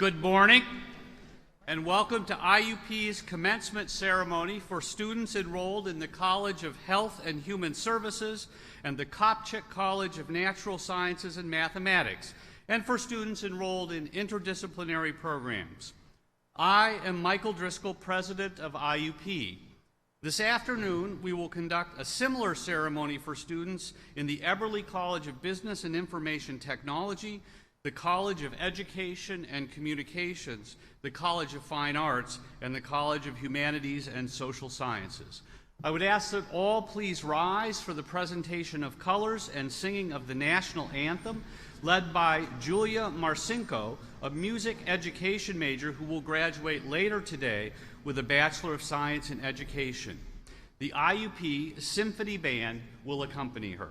Good morning, and welcome to IUP's commencement ceremony for students enrolled in the College of Health and Human Services and the Kopchik College of Natural Sciences and Mathematics, and for students enrolled in interdisciplinary programs. I am Michael Driscoll, president of IUP. This afternoon, we will conduct a similar ceremony for students in the Eberly College of Business and Information Technology, the College of Education and Communications, the College of Fine Arts, and the College of Humanities and Social Sciences. I would ask that all please rise for the presentation of colors and singing of the national anthem, led by Julia Marcinko, a music education major who will graduate later today with a Bachelor of Science in Education. The IUP Symphony Band will accompany her.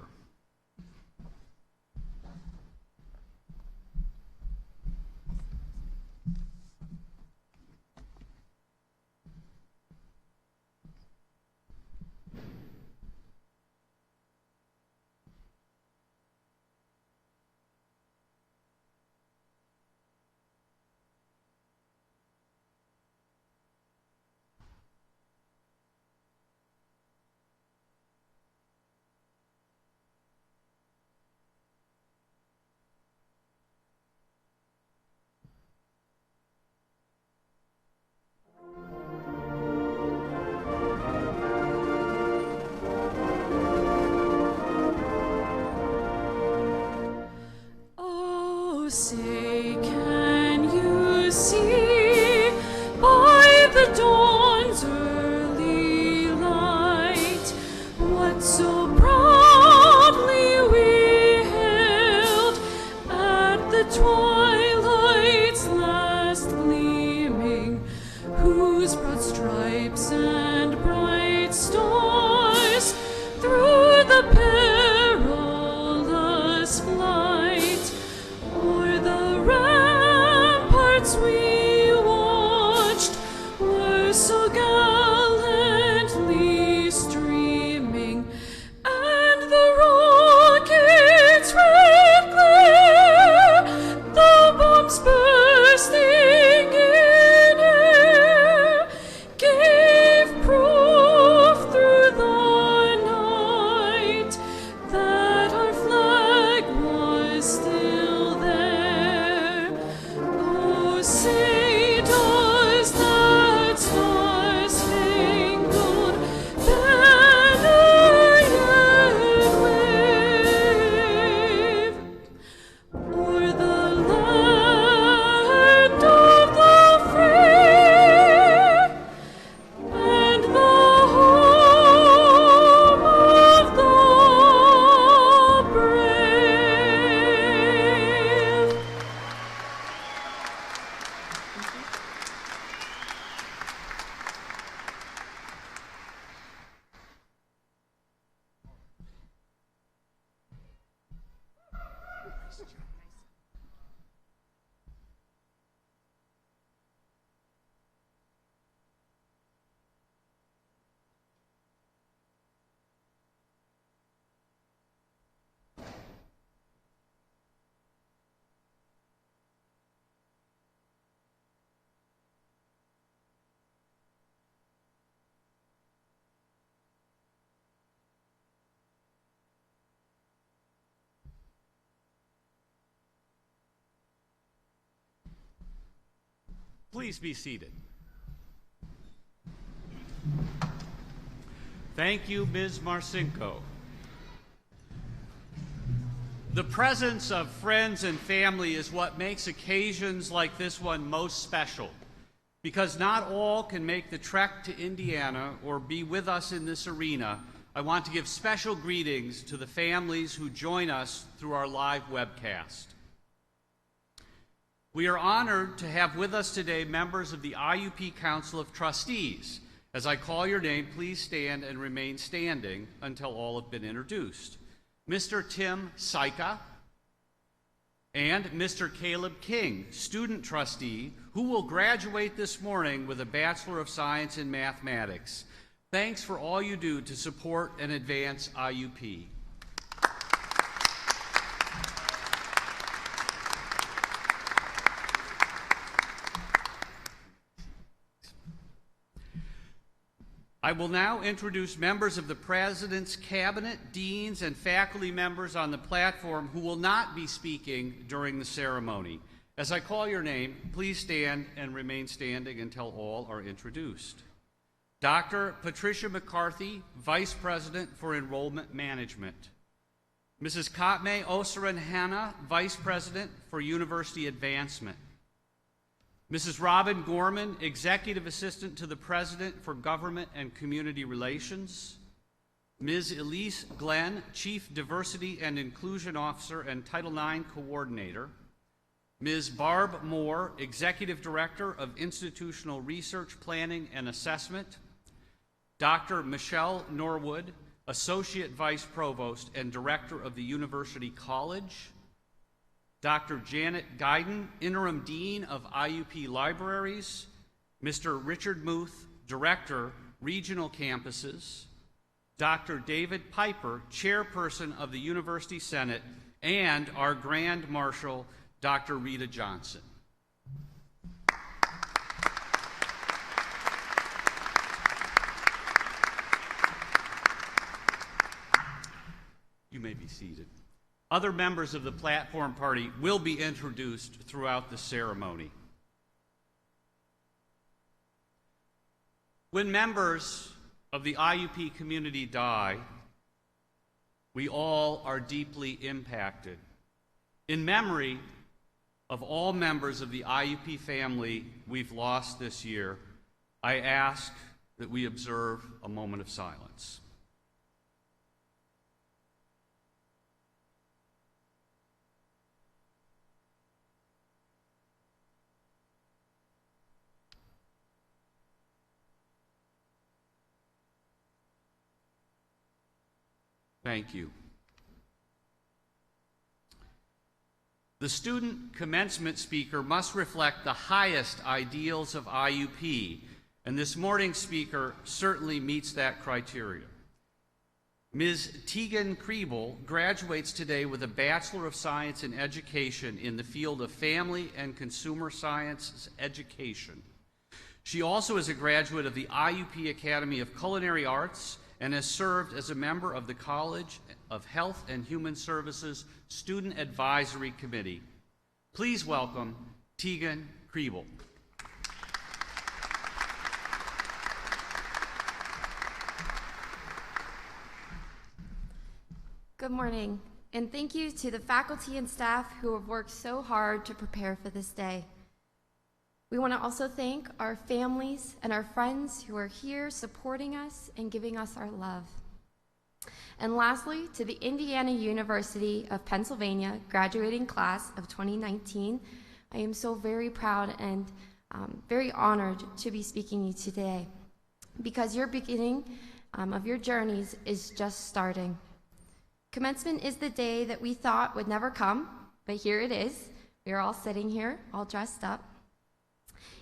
Say, can you see by the dawn's early light what so proudly we hailed at the twilight's last gleaming, whose broad stripes and bright stars through the perilous flight o'er the ramparts we watched were so gallantly streaming, and the rockets' red glare, the bombs bursting in air, gave proof through the night that our flag was still there. Oh, say does that star-spangled banner yet wave o'er the land of the free and the home of the brave? Please be seated. Thank you, Ms. Marcinko. The presence of friends and family is what makes occasions like this one most special, because not all can make the trek to Indiana or be with us in this arena. I want to give special greetings to the families who join us through our live webcast. We are honored to have with us today members of the IUP Council of Trustees. As I call your name, please stand and remain standing until all have been introduced. Mr. Tim Syka and Mr. Caleb King, student trustee, who will graduate this morning with a Bachelor of Science in Mathematics. Thanks for all you do to support and advance IUP. I will now introduce members of the President's Cabinet, deans, and faculty members on the platform who will not be speaking during the ceremony. As I call your name, please stand and remain standing until all are introduced. Dr. Patricia McCarthy, Vice President for Enrollment Management. Mrs. Katme Osaran Hanna, Vice President for University Advancement. Mrs. Robin Gorman, Executive Assistant to the President for Government and Community Relations. Ms. Elise Glenn, Chief Diversity and Inclusion Officer and Title IX Coordinator. Ms. Barb Moore, Executive Director of Institutional Research Planning and Assessment. Dr. Michelle Norwood, Associate Vice Provost and Director of the University College. Dr. Janet Guyden, Interim Dean of IUP Libraries. Mr. Richard Muth, Director, Regional Campuses. Dr. David Piper, Chairperson of the University Senate, and our Grand Marshal, Dr. Rita Johnson. You may be seated. Other members of the platform party will be introduced throughout the ceremony. When members of the IUP community die, we all are deeply impacted. In memory of all members of the IUP family we've lost this year, I ask that we observe a moment of silence. Thank you. The student commencement speaker must reflect the highest ideals of IUP, and this morning's speaker certainly meets that criteria. Ms. Tegan Kriebel graduates today with a Bachelor of Science in Education in the field of Family and Consumer Sciences Education. She also is a graduate of the IUP Academy of Culinary Arts and has served as a member of the College of Health and Human Services Student Advisory Committee. Please welcome Tegan Kriebel. Good morning, and thank you to the faculty and staff who have worked so hard to prepare for this day. We want to also thank our families and our friends who are here supporting us and giving us our love. And lastly, to the Indiana University of Pennsylvania graduating class of 2019, I am so very proud and very honored to be speaking to you today, because your beginning of your journeys is just starting. Commencement is the day that we thought would never come, but here it is. We are all sitting here, all dressed up.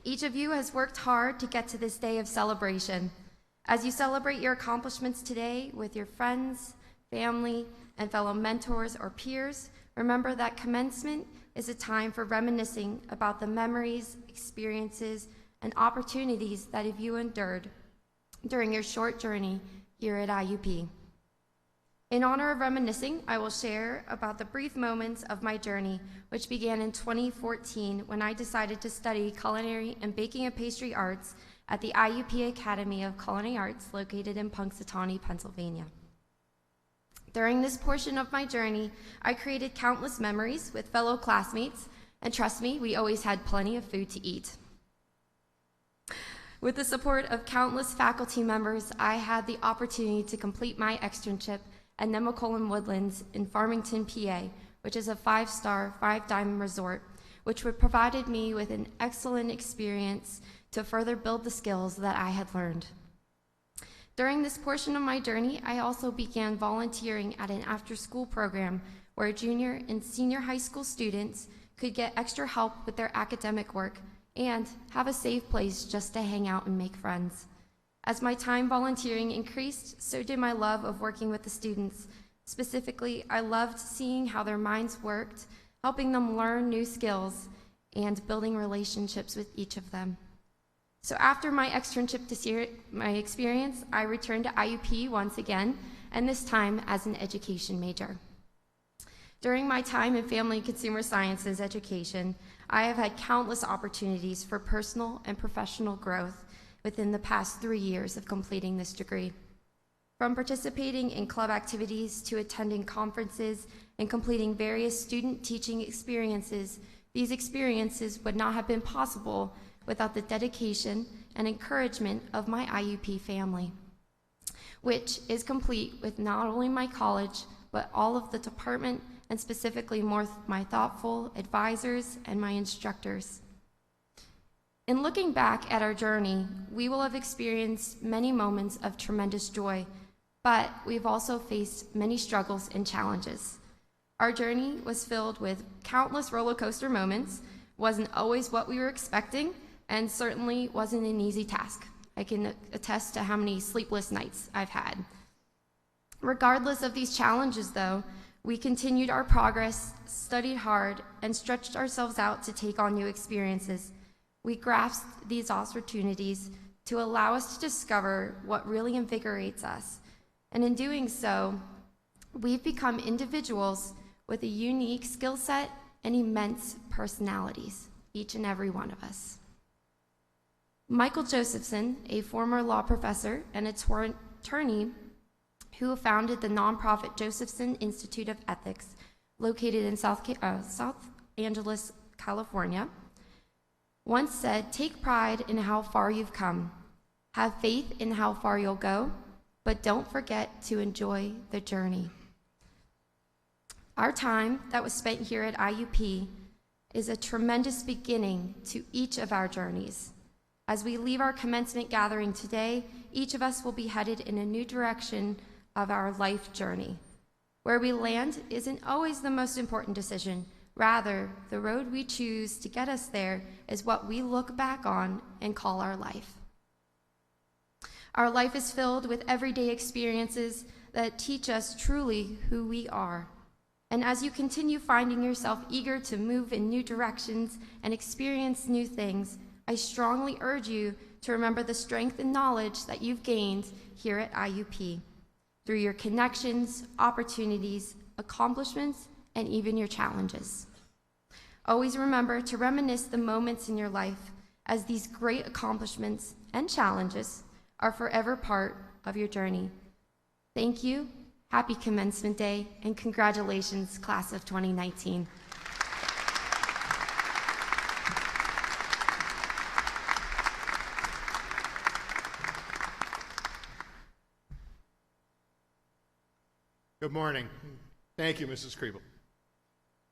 Each of you has worked hard to get to this day of celebration. As you celebrate your accomplishments today with your friends, family, and fellow mentors or peers, remember that commencement is a time for reminiscing about the memories, experiences, and opportunities that you endured during your short journey here at IUP. In honor of reminiscing, I will share about the brief moments of my journey, which began in 2014 when I decided to study culinary and baking and pastry arts at the IUP Academy of Culinary Arts located in Punxsutawney, Pennsylvania. During this portion of my journey, I created countless memories with fellow classmates, and trust me, we always had plenty of food to eat. With the support of countless faculty members, I had the opportunity to complete my externship at Nemacolin Woodlands in Farmington, PA, which is a 5-star, 5-diamond resort, which provided me with an excellent experience to further build the skills that I had learned. During this portion of my journey, I also began volunteering at an after-school program where junior and senior high school students could get extra help with their academic work and have a safe place just to hang out and make friends. As my time volunteering increased, so did my love of working with the students. Specifically, I loved seeing how their minds worked, helping them learn new skills, and building relationships with each of them. So after my externship this year, my experience, I returned to IUP once again, and this time as an education major. During my time in family and consumer sciences education, I have had countless opportunities for personal and professional growth within the past 3 years of completing this degree. From participating in club activities to attending conferences and completing various student teaching experiences, these experiences would not have been possible without the dedication and encouragement of my IUP family, which is complete with not only my college, but all of the department and specifically my thoughtful advisors and my instructors. In looking back at our journey, we will have experienced many moments of tremendous joy, but we've also faced many struggles and challenges. Our journey was filled with countless roller coaster moments, wasn't always what we were expecting, and certainly wasn't an easy task. I can attest to how many sleepless nights I've had. Regardless of these challenges, though, we continued our progress, studied hard, and stretched ourselves out to take on new experiences. We grasped these opportunities to allow us to discover what really invigorates us. And in doing so, we've become individuals with a unique skill set and immense personalities, each and every one of us. Michael Josephson, a former law professor and attorney who founded the nonprofit Josephson Institute of Ethics, located in South Angeles, California, once said, "Take pride in how far you've come. Have faith in how far you'll go, but don't forget to enjoy the journey." Our time that was spent here at IUP is a tremendous beginning to each of our journeys. As we leave our commencement gathering today, each of us will be headed in a new direction of our life journey. Where we land isn't always the most important decision. Rather, the road we choose to get us there is what we look back on and call our life. Our life is filled with everyday experiences that teach us truly who we are. And as you continue finding yourself eager to move in new directions and experience new things, I strongly urge you to remember the strength and knowledge that you've gained here at IUP through your connections, opportunities, accomplishments, and even your challenges. Always remember to reminisce the moments in your life, as these great accomplishments and challenges are forever part of your journey. Thank you, happy Commencement Day, and congratulations, class of 2019. Good morning. Thank you, Mrs. Kriebel.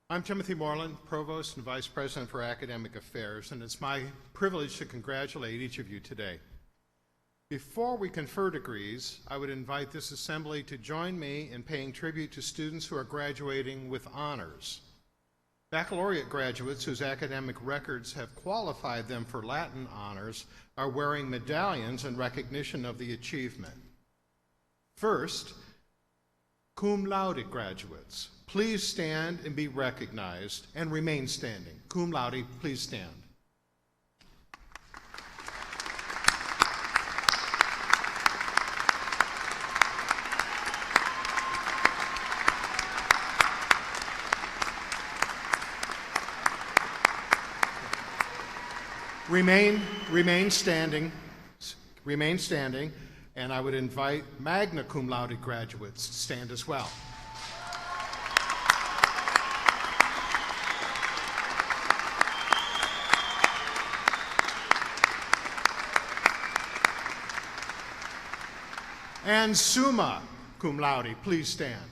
I'm Timothy Moreland, Provost and Vice President for Academic Affairs, and it's my privilege to congratulate each of you today. Before we confer degrees, I would invite this assembly to join me in paying tribute to students who are graduating with honors. Baccalaureate graduates whose academic records have qualified them for Latin honors are wearing medallions in recognition of the achievement. First, cum laude graduates, please stand and be recognized and remain standing. Cum laude, please stand. Remain standing, and I would invite magna cum laude graduates to stand as well. And summa cum laude, please stand.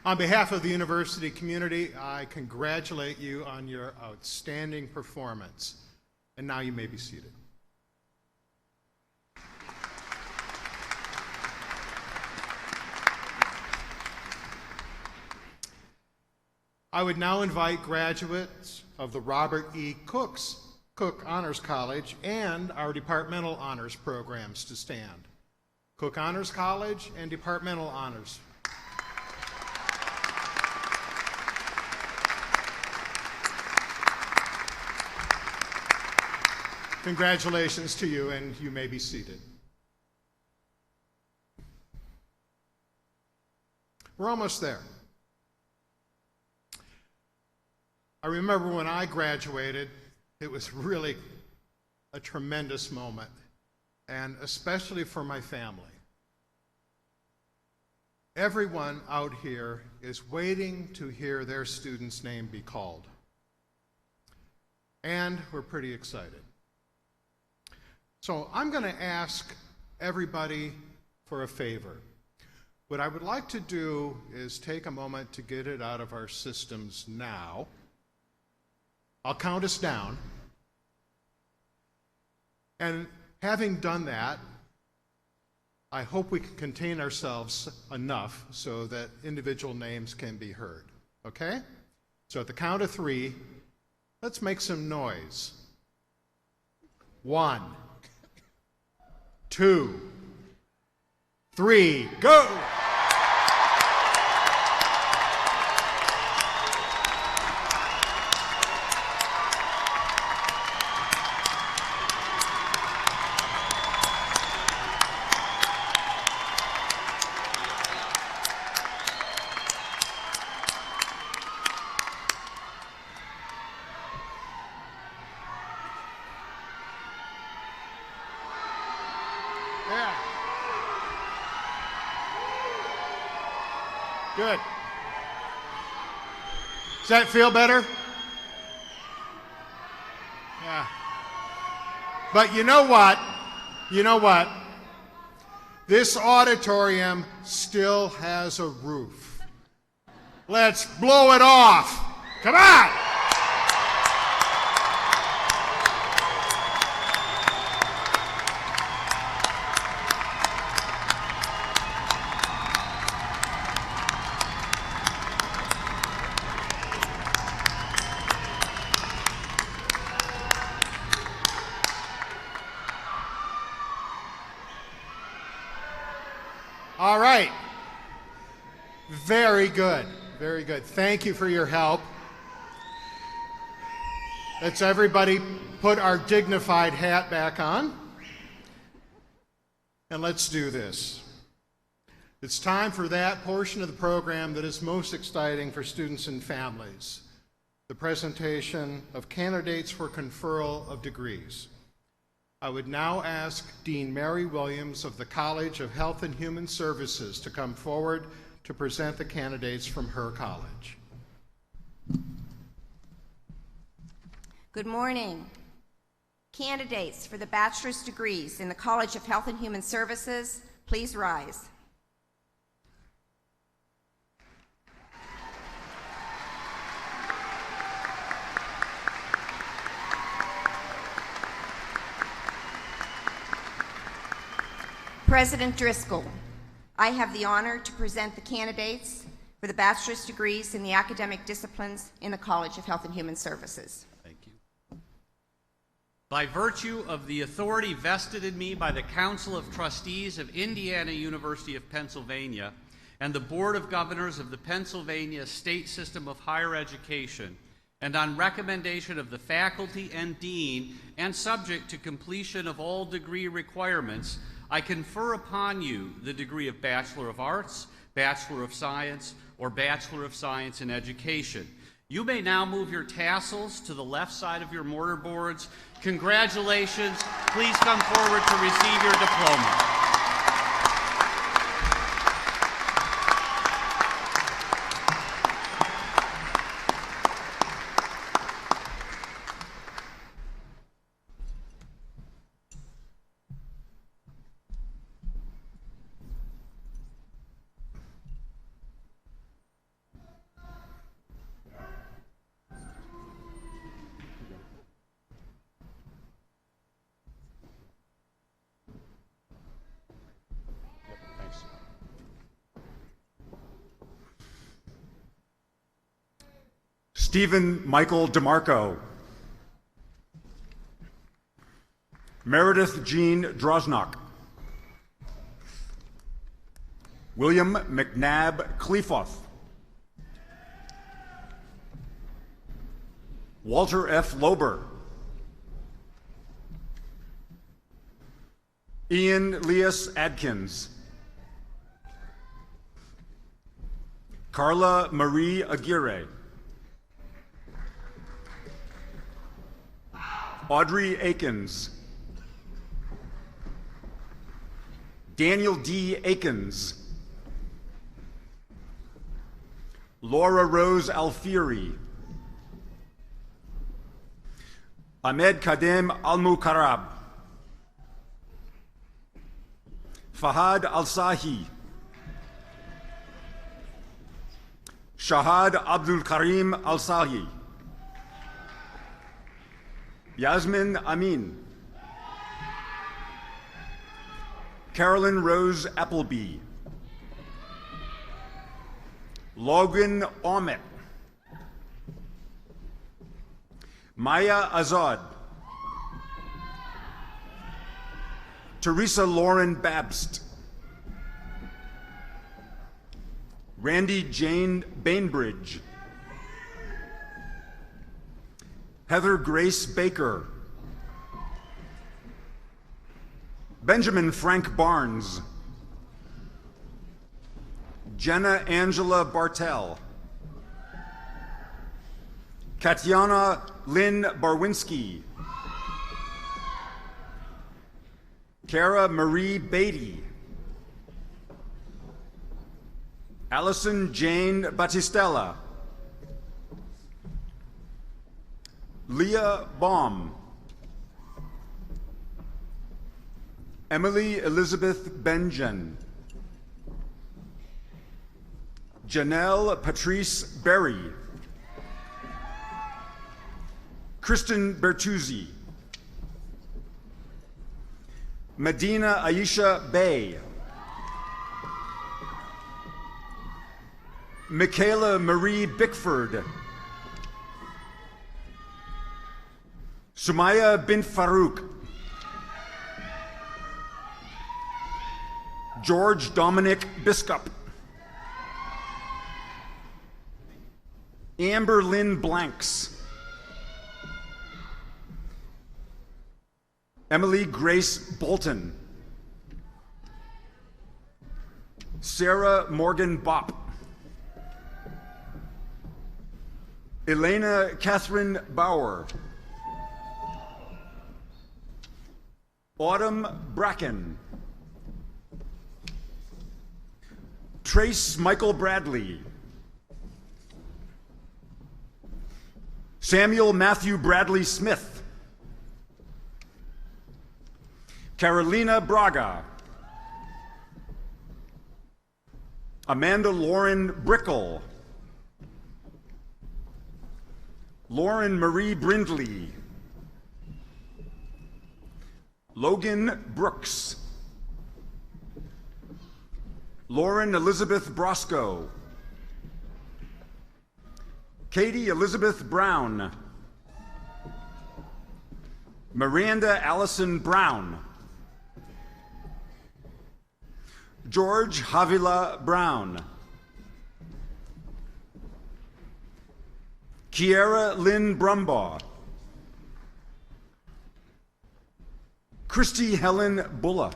On behalf of the university community, I congratulate you on your outstanding performance. And now you may be seated. I would now invite graduates of the Robert E. Cook Honors College and our departmental honors programs to stand. Cook Honors College, and Departmental Honors. Congratulations to you, and you may be seated. We're almost there. I remember when I graduated, it was really a tremendous moment, and especially for my family. Everyone out here is waiting to hear their student's name be called. And we're pretty excited. So I'm going to ask everybody for a favor. What I would like to do is take a moment to get it out of our systems now. I'll count us down. And having done that, I hope we can contain ourselves enough so that individual names can be heard. Okay? So at the count of 3, let's make some noise. 1, 2, 3, go! Yeah. Good. Does that feel better? Yeah. But you know what? You know what? This auditorium still has a roof. Let's blow it off. Come on! All right. Very good. Very good. Thank you for your help. Let's everybody put our dignified hat back on. And let's do this. It's time for that portion of the program that is most exciting for students and families, the presentation of candidates for conferral of degrees. I would now ask Dean Mary Williams of the College of Health and Human Services to come forward to present the candidates from her college. Good morning. Candidates for the bachelor's degrees in the College of Health and Human Services, please rise. President Driscoll, I have the honor to present the candidates for the bachelor's degrees in the academic disciplines in the College of Health and Human Services. Thank you. By virtue of the authority vested in me by the Council of Trustees of Indiana University of Pennsylvania and the Board of Governors of the Pennsylvania State System of Higher Education, and on recommendation of the faculty and dean, and subject to completion of all degree requirements, I confer upon you the degree of Bachelor of Arts, Bachelor of Science, or Bachelor of Science in Education. You may now move your tassels to the left side of your mortar boards. Congratulations. Please come forward to receive your diploma. Stephen Michael DeMarco. Meredith Jean Droznak. William McNabb Cleefoth. Walter F. Lober. Ian Leas Adkins. Carla Marie Aguirre. Audrey Akins. Daniel D. Akins. Laura Rose Alfieri. Ahmed Kadem Al-Mukarab. Fahad Al-Sahi. Shahad Abdul Karim Al-Sahi. Yasmin Amin. Carolyn Rose Appleby. Logan Ahmet. Maya Azad. Teresa Lauren Babst. Randy Jane Bainbridge. Heather Grace Baker. Benjamin Frank Barnes. Jenna Angela Bartel. Katyana Lynn Barwinski. Kara Marie Beatty. Allison Jane Battistella. Leah Baum. Emily Elizabeth Benjen. Janelle Patrice Berry. Kristen Bertuzzi. Medina Aisha Bay. Michaela Marie Bickford. Sumaya bint Farouk. George Dominic Biscup. Amber Lynn Blanks. Emily Grace Bolton. Sarah Morgan Bopp. Elena Catherine Bauer. Autumn Bracken. Trace Michael Bradley. Samuel Matthew Bradley Smith. Carolina Braga. Amanda Lauren Brickle. Lauren Marie Brindley. Logan Brooks. Lauren Elizabeth Brosco. Katie Elizabeth Brown. Miranda Allison Brown. George Havila Brown. Kiera Lynn Brumbaugh. Christy Helen Bulla.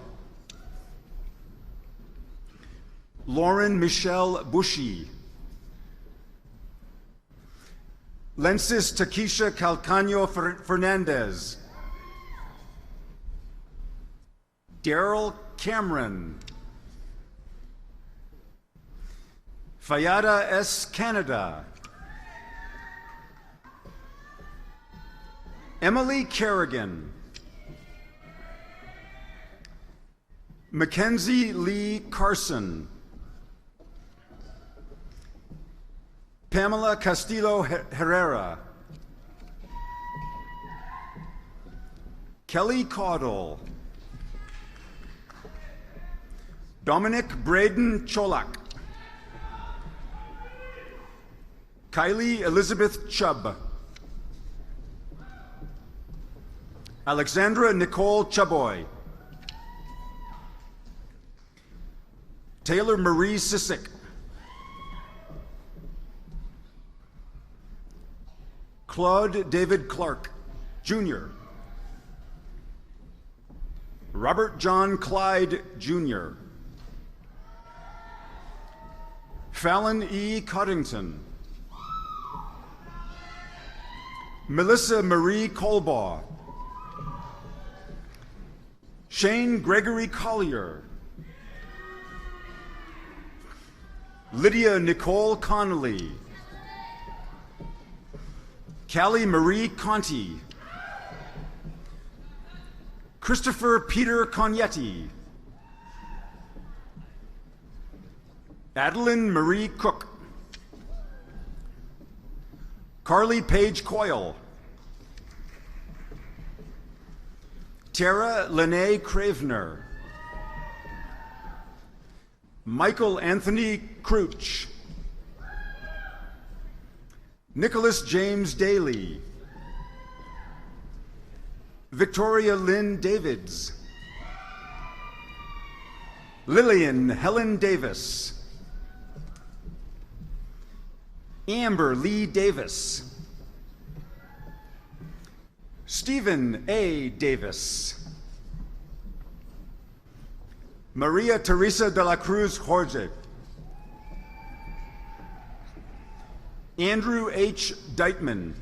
Lauren Michelle Bushy. Lensis Takesha Calcano Fernandez. Daryl Cameron. Fayada S. Canada. Emily Kerrigan. Mackenzie Lee Carson. Pamela Castillo Herrera. Kelly Caudle. Dominic Braden Cholak. Kylie Elizabeth Chubb. Alexandra Nicole Chaboy. Taylor Marie Sissick. Claude David Clark, Jr. Robert John Clyde, Jr. Fallon E. Coddington. Melissa Marie Colbaugh. Shane Gregory Collier. Lydia Nicole Connolly. Callie Marie Conti. Christopher Peter Cognetti. Adeline Marie Cook. Carly Page Coyle. Tara Lene Cravener. Michael Anthony Crouch. Nicholas James Daly. Victoria Lynn Davids. Lillian Helen Davis. Amber Lee Davis. Stephen A. Davis. Maria Teresa de la Cruz Jorge. Andrew H. Deitman.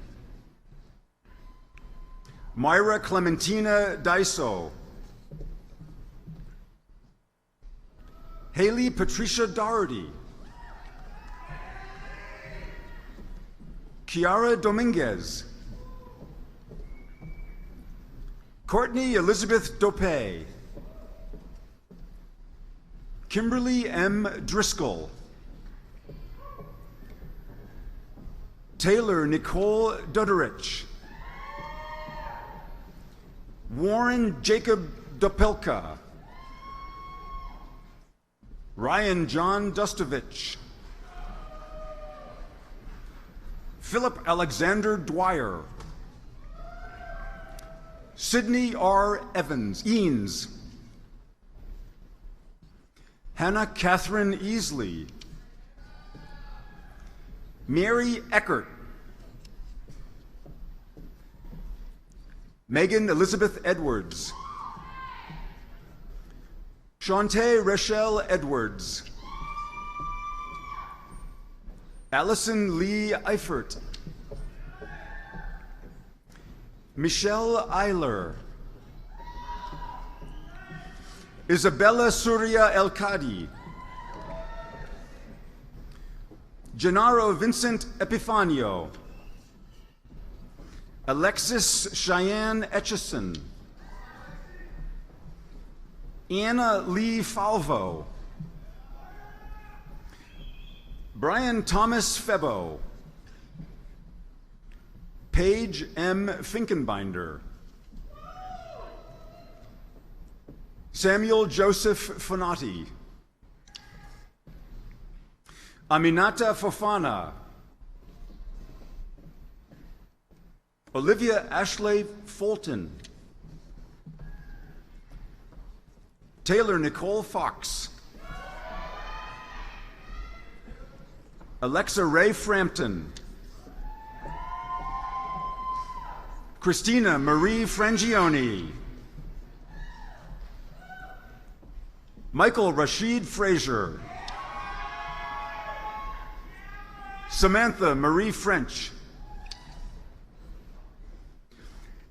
Myra Clementina Daiso. Haley Patricia Doherty. Kiara Dominguez. Courtney Elizabeth Dopé. Kimberly M. Driscoll. Taylor Nicole Dudderich. Warren Jacob Dopelka. Ryan John Dustovich. Philip Alexander Dwyer. Sydney R. Evans, Eanes. Hannah Catherine Easley. Mary Eckert. Megan Elizabeth Edwards. Shantae Rachelle Edwards. Allison Lee Eifert. Michelle Eiler. Isabella Surya El-Kadi. Gennaro Vincent Epifanio. Alexis Cheyenne Etchison. Anna Lee Falvo. Brian Thomas Febo. Paige M. Finkenbinder. Samuel Joseph Fonati. Aminata Fofana. Olivia Ashley Fulton. Taylor Nicole Fox. Alexa Ray Frampton. Christina Marie Frangioni. Michael Rashid Frazier. Samantha Marie French.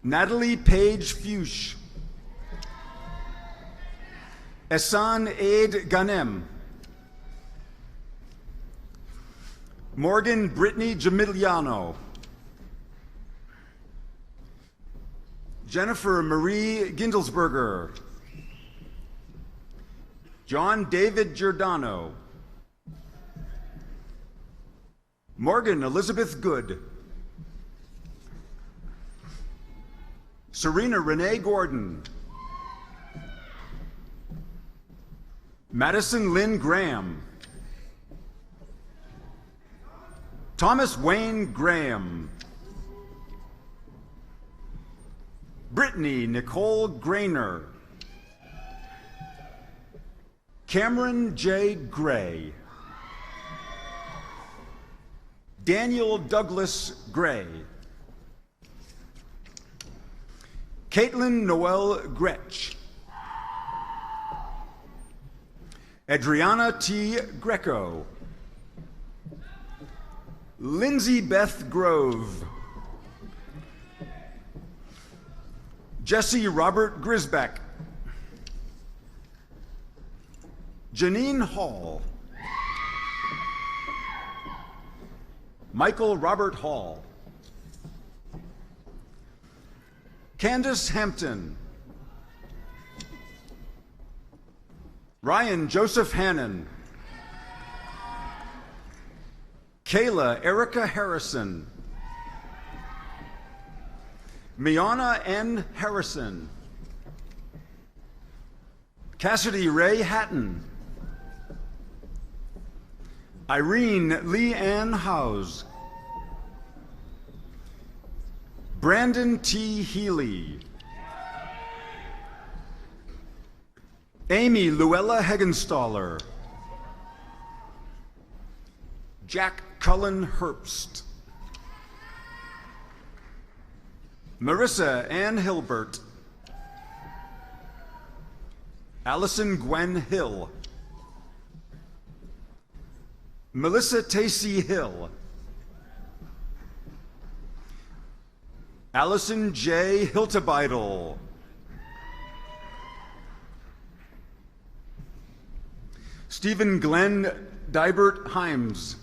Natalie Page Fuchs. Ehsan Aid Ghanem. Morgan Brittany Jamiliano. Jennifer Marie Gindelsberger. John David Giordano. Morgan Elizabeth Good. Serena Renee Gordon. Madison Lynn Graham. Thomas Wayne Graham. Brittany Nicole Grainer. Cameron J. Gray. Daniel Douglas Gray. Caitlin Noel Gretsch. Adriana T. Greco. Lindsay Beth Grove. Jesse Robert Grisbeck. Janine Hall. Michael Robert Hall. Candace Hampton. Ryan Joseph Hannon. Kayla Erica Harrison. Miana N. Harrison. Cassidy Ray Hatton. Irene Lee Ann Howes. Brandon T. Healy. Amy Luella Hegenstaller. Jack Cullen Herbst. Marissa Ann Hilbert. Allison Gwen Hill. Melissa Tacey Hill. Allison J. Hiltebeidel. Stephen Glenn Dibert Himes.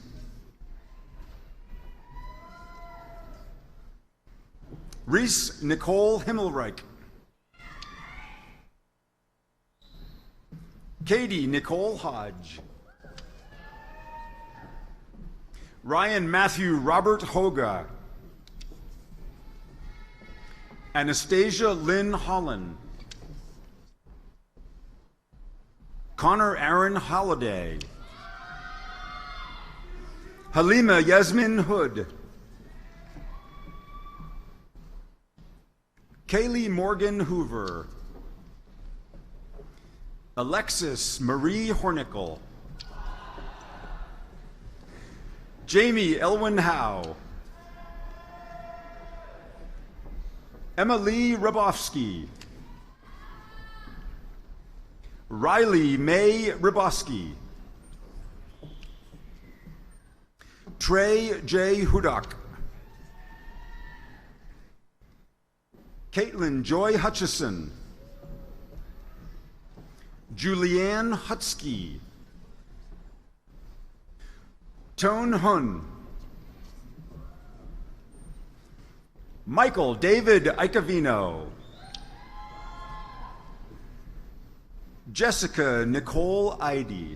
Reese Nicole Himmelreich. Katie Nicole Hodge. Ryan Matthew Robert Hoga. Anastasia Lynn Holland. Connor Aaron Holliday. Halima Yasmin Hood. Kaylee Morgan Hoover. Alexis Marie Hornickel. Jamie Elwin Howe. Emily Rabowski. Riley May Ribowski. Trey J. Hudak. Caitlin Joy Hutchison. Julianne Hutsky. Tone Hun. Michael David Icavino. Jessica Nicole Idy.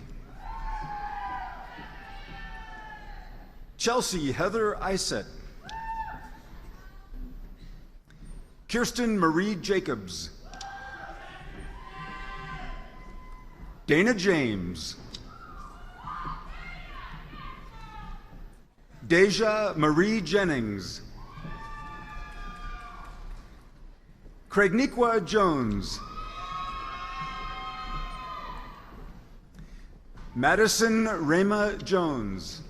Chelsea Heather Isett. Kirsten Marie Jacobs. Dana James. Deja Marie Jennings. Craigniqua Jones. Madison Rama Jones.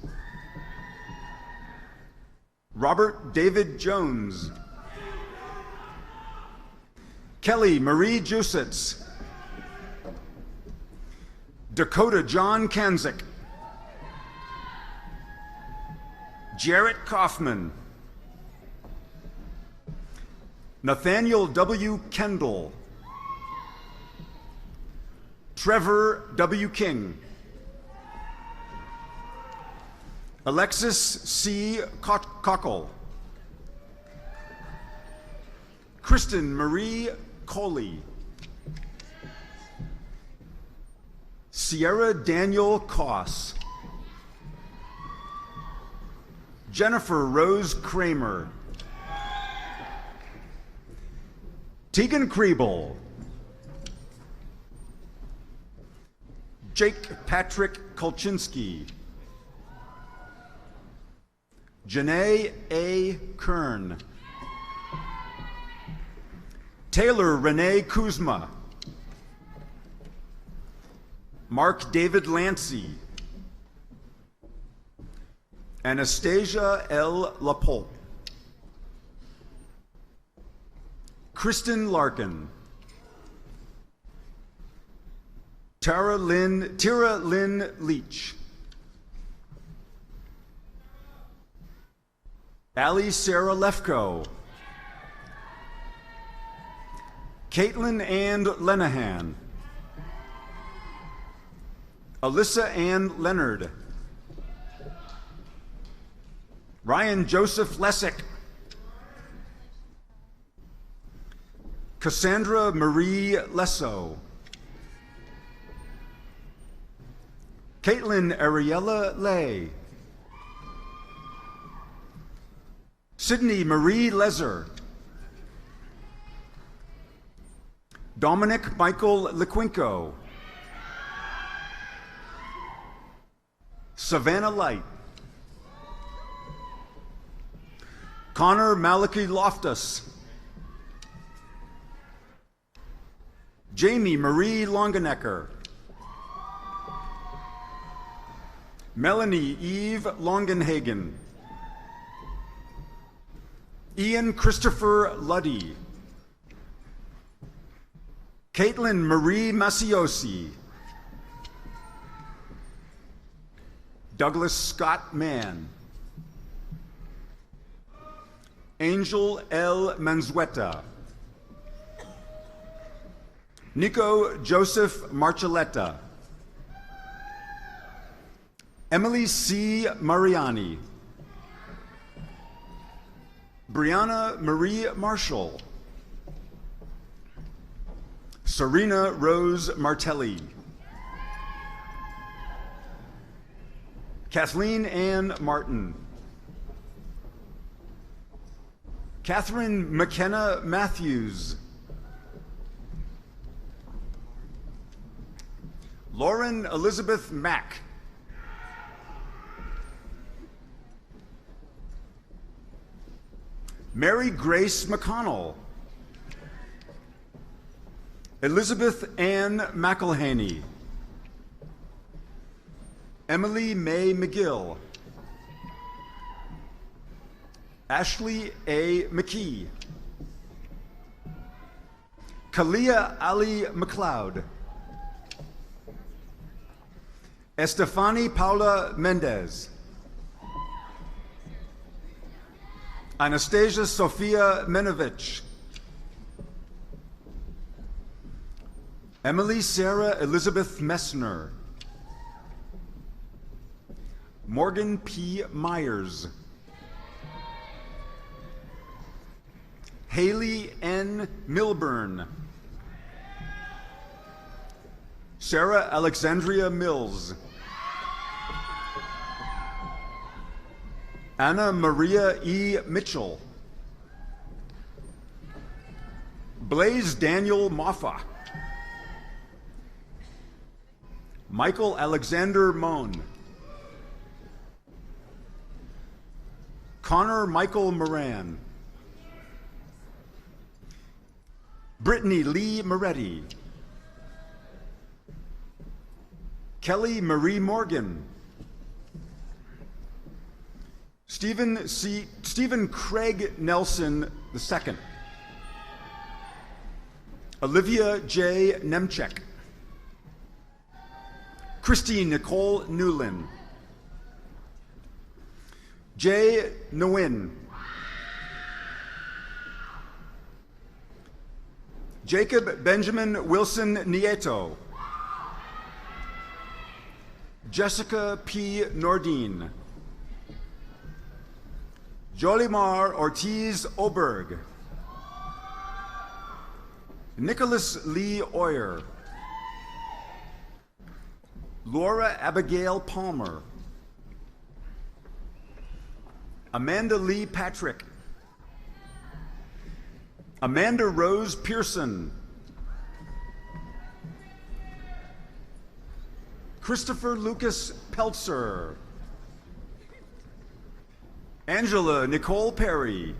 Robert David Jones. Kelly Marie Jusitz. Dakota John Kanzik. Jarrett Kaufman. Nathaniel W. Kendall. Trevor W. King. Alexis C. Cockle. Kristen Marie Coley. Sierra Daniel Koss. Jennifer Rose Kramer. Tegan Kriebel. Jake Patrick Kolchinsky. Janae A. Kern. Taylor Renee Kuzma. Mark David Lancy, Anastasia L. Lapolte, Kristen Larkin, Tara Lynn Leach, Ali Sarah Lefko, Caitlin Ann Lenahan, Alyssa Ann Leonard, Ryan Joseph Lessick, Cassandra Marie Lesso, Caitlin Ariella Lay, Sydney Marie Lezer, Dominic Michael Lequinco, Savannah Light, Connor Malachi Loftus, Jamie Marie Longenecker, Melanie Eve Longenhagen, Ian Christopher Luddy, Caitlin Marie Masiosi, Douglas Scott Mann, Angel L. Manzueta, Nico Joseph Marcelletta, Emily C. Mariani, Brianna Marie Marshall, Serena Rose Martelli, Kathleen Ann Martin, Catherine McKenna Matthews, Lauren Elizabeth Mack, Mary Grace McConnell, Elizabeth Ann McElhaney, Emily May McGill, Ashley A. McKee, Kalia Ali McLeod, Estefani Paula Mendez, Anastasia Sofia Menovich, Emily Sarah Elizabeth Messner, Morgan P. Myers, Haley N. Milburn, Sarah Alexandria Mills, Anna Maria E. Mitchell, Blaze Daniel Moffa, Michael Alexander Moan, Connor Michael Moran, Brittany Lee Moretti, Kelly Marie Morgan, Stephen Craig Nelson II, Olivia J. Nemchek, Christine Nicole Newlin, Jay Nguyen, Jacob Benjamin Wilson Nieto, Jessica P. Nordine, Jolimar Ortiz Oberg, Nicholas Lee Oyer, Laura Abigail Palmer, Amanda Lee Patrick, Amanda Rose Pearson, Christopher Lucas Peltzer, Angela Nicole Perry,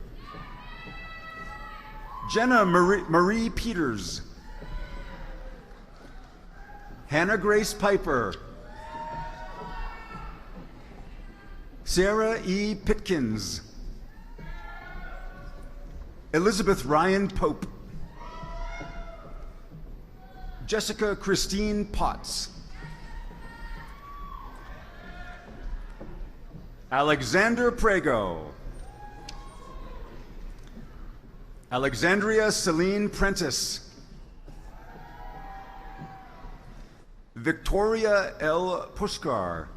Jenna Marie Peters, Hannah Grace Piper. Sarah E. Pitkins. Elizabeth Ryan Pope. Jessica Christine Potts. Alexander Prego. Alexandria Celine Prentice. Victoria L. Pushkar.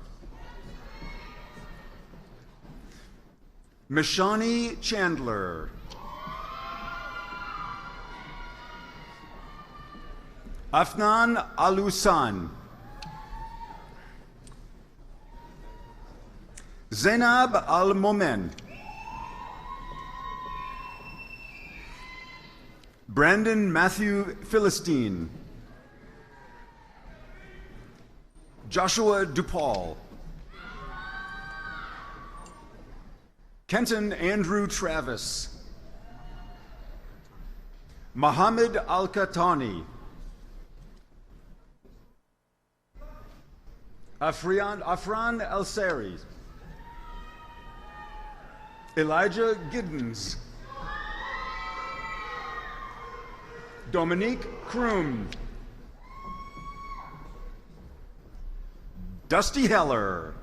Mishani Chandler. Afnan Alusan. Zainab Al-Momen. Brandon Matthew Philistine. Joshua DuPaul. Kenton Andrew Travis. Mohammed Al-Katani. Afran El-Sari. Elijah Giddens. Dominique Kroom. Dusty Heller.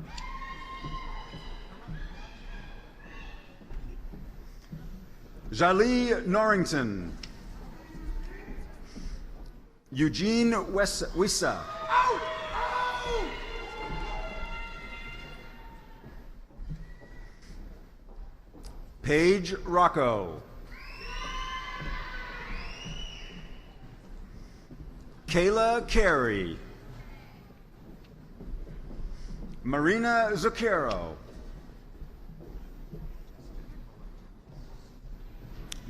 Jali Norrington. Eugene Wissa. Paige Rocco. Kayla Carey. Marina Zucchero.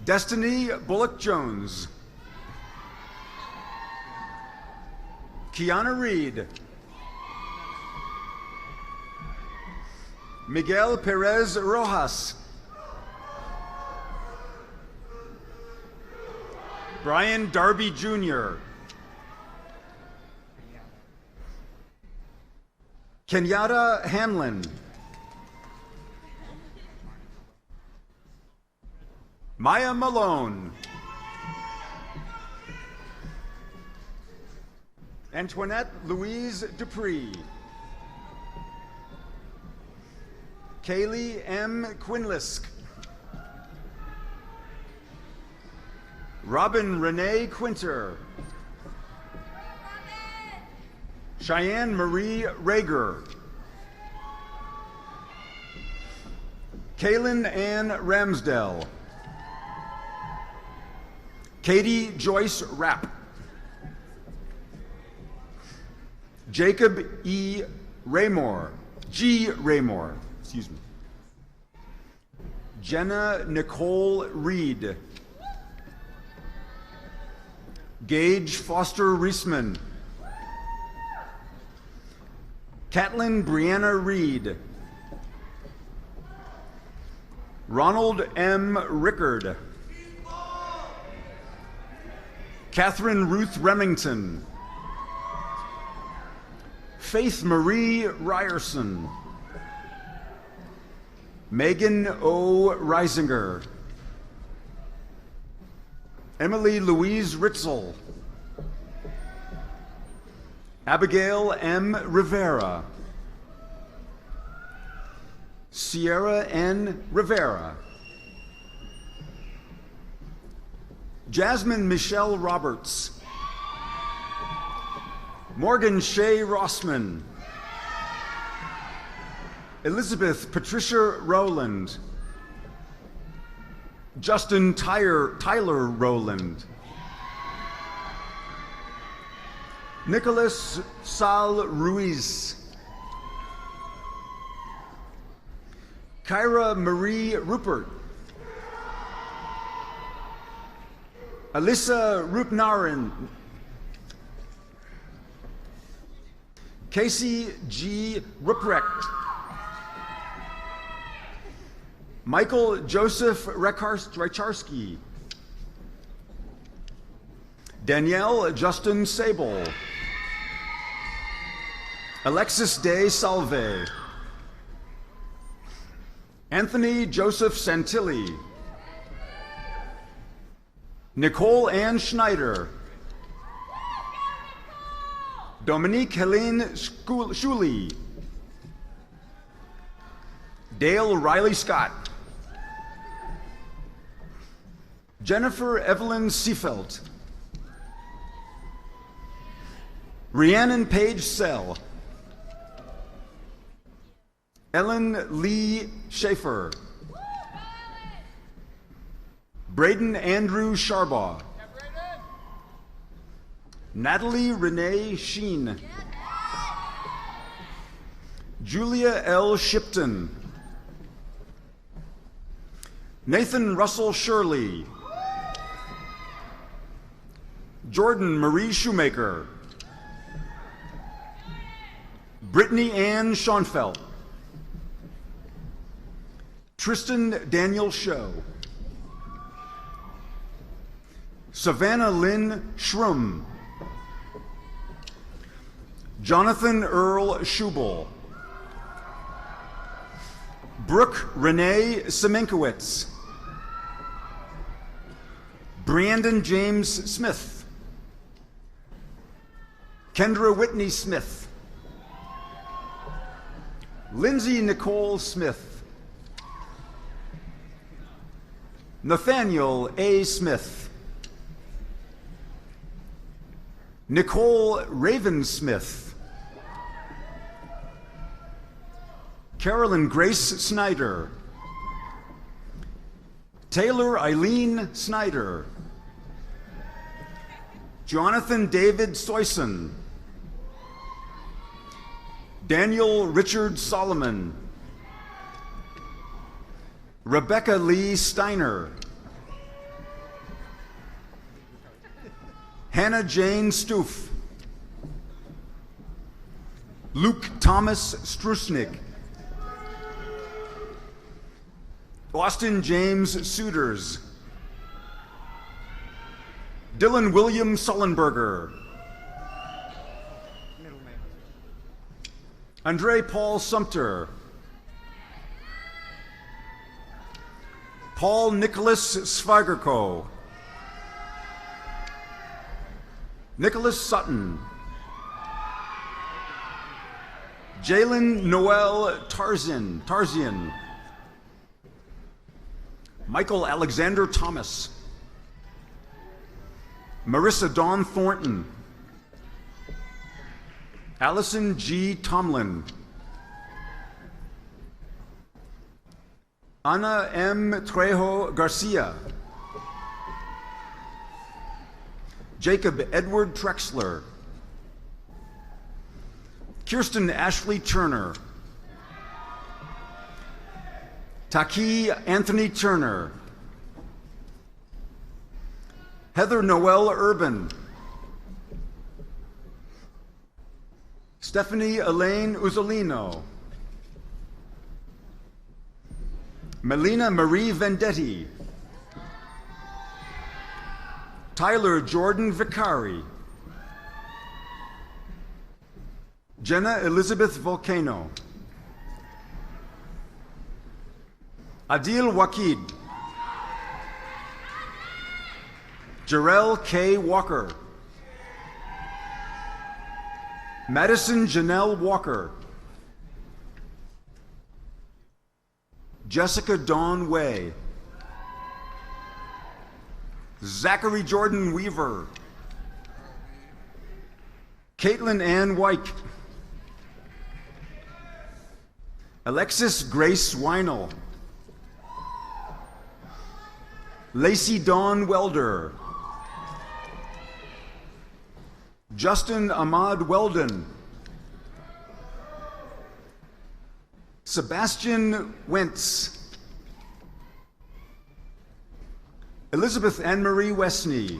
Destiny Bullock-Jones. Kiana Reed. Miguel Perez Rojas. Brian Darby Jr. Kenyatta Hamlin. Maya Malone. Antoinette Louise Dupree. Kaylee M. Quinlisk. Robin Renee Quinter. Cheyenne Marie Rager. Kaylin Ann Ramsdell. Katie Joyce Rapp. Jacob E. Raymore. G. Raymore, excuse me. Jenna Nicole Reed. Gage Foster Reisman. Catlin Brianna Reed. Ronald M. Rickard. Catherine Ruth Remington. Faith Marie Ryerson. Megan O. Reisinger. Emily Louise Ritzel. Abigail M. Rivera. Sierra N. Rivera. Jasmine Michelle Roberts. Morgan Shea Rossman. Elizabeth Patricia Rowland. Justin Tyler Rowland. Nicholas Sal Ruiz. Kyra Marie Rupert. Alyssa Rupnarin. Casey G. Ruprecht. Michael Joseph Recharski. Danielle Justin Sable. Alexis De Salve, Anthony Joseph Santilli, Nicole Ann Schneider, Dominique Helene Schuli, Dale Riley Scott, Jennifer Evelyn Seefeld, Rhiannon Paige Sell, Ellen Lee Schaefer, Braden Andrew Sharbaugh, Natalie Renee Sheen, Julia L. Shipton, Nathan Russell Shirley, Jordan Marie Shoemaker, Brittany Ann Schoenfeld, Tristan Daniel Show, Savannah Lynn Schrum, Jonathan Earl Schubel, Brooke Renee Semenkowitz, Brandon James Smith, Kendra Whitney Smith, Lindsay Nicole Smith, Nathaniel A. Smith, Nicole Raven Smith, Carolyn Grace Snyder, Taylor Eileen Snyder, Jonathan David Soyson, Daniel Richard Solomon, Rebecca Lee Steiner, Hannah Jane Stoof, Luke Thomas Strusnig, Austin James Suiters, Dylan William Sullenberger, Andre Paul Sumter, Paul Nicholas Svigerko, Nicholas Sutton, Jalen Noel Tarzian, Michael Alexander Thomas, Marissa Dawn Thornton, Allison G. Tomlin, Ana M. Trejo Garcia, Jacob Edward Trexler, Kirsten Ashley Turner, Taki Anthony Turner, Heather Noel Urban, Stephanie Elaine Uzzolino, Melina Marie Vendetti, Tyler Jordan Vicari, Jenna Elizabeth Volcano, Adil Wakid, Jarrell K. Walker, Madison Janelle Walker, Jessica Dawn Way, Zachary Jordan Weaver, Caitlin Ann Wyke, Alexis Grace Weinel, Lacey Dawn Welder, Justin Ahmad Weldon, Sebastian Wentz, Elizabeth Anne-Marie Westney,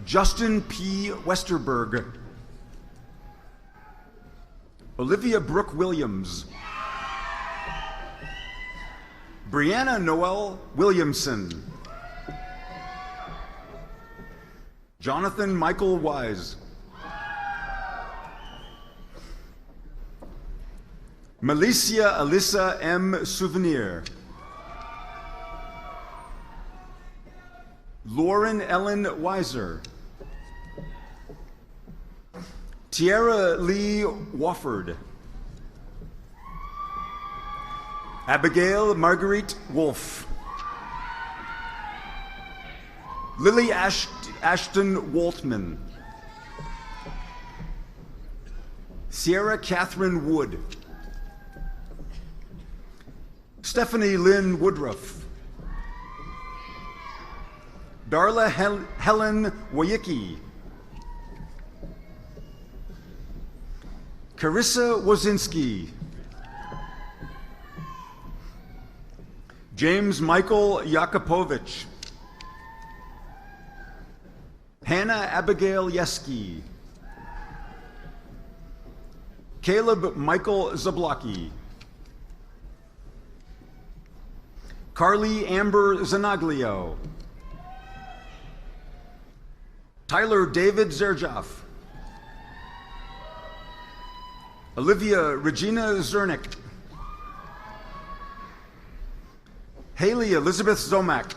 Justin P. Westerberg, Olivia Brooke Williams, Brianna Noel Williamson, Jonathan Michael Wise, Malicia Alyssa M. Souvenir. Lauren Ellen Weiser. Tiara Lee Wofford. Abigail Marguerite Wolf. Lily Ashton Waltman. Sierra Catherine Wood. Stephanie Lynn Woodruff. Darla Helen Wojcicki. Carissa Wozinski. James Michael Yakupovich. Hannah Abigail Yeski. Caleb Michael Zablocki. Carly Amber Zanaglio. Tyler David Zerjoff. Olivia Regina Zernick. Haley Elizabeth Zomack.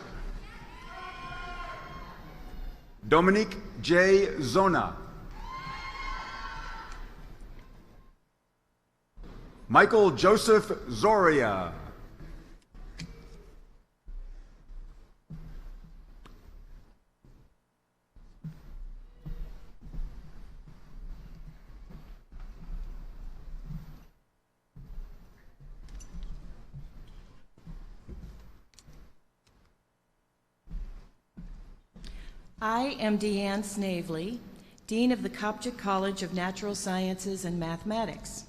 Dominique J. Zona. Michael Joseph Zoria. I am Deanne Snavely, Dean of the Kopchak College of Natural Sciences and Mathematics.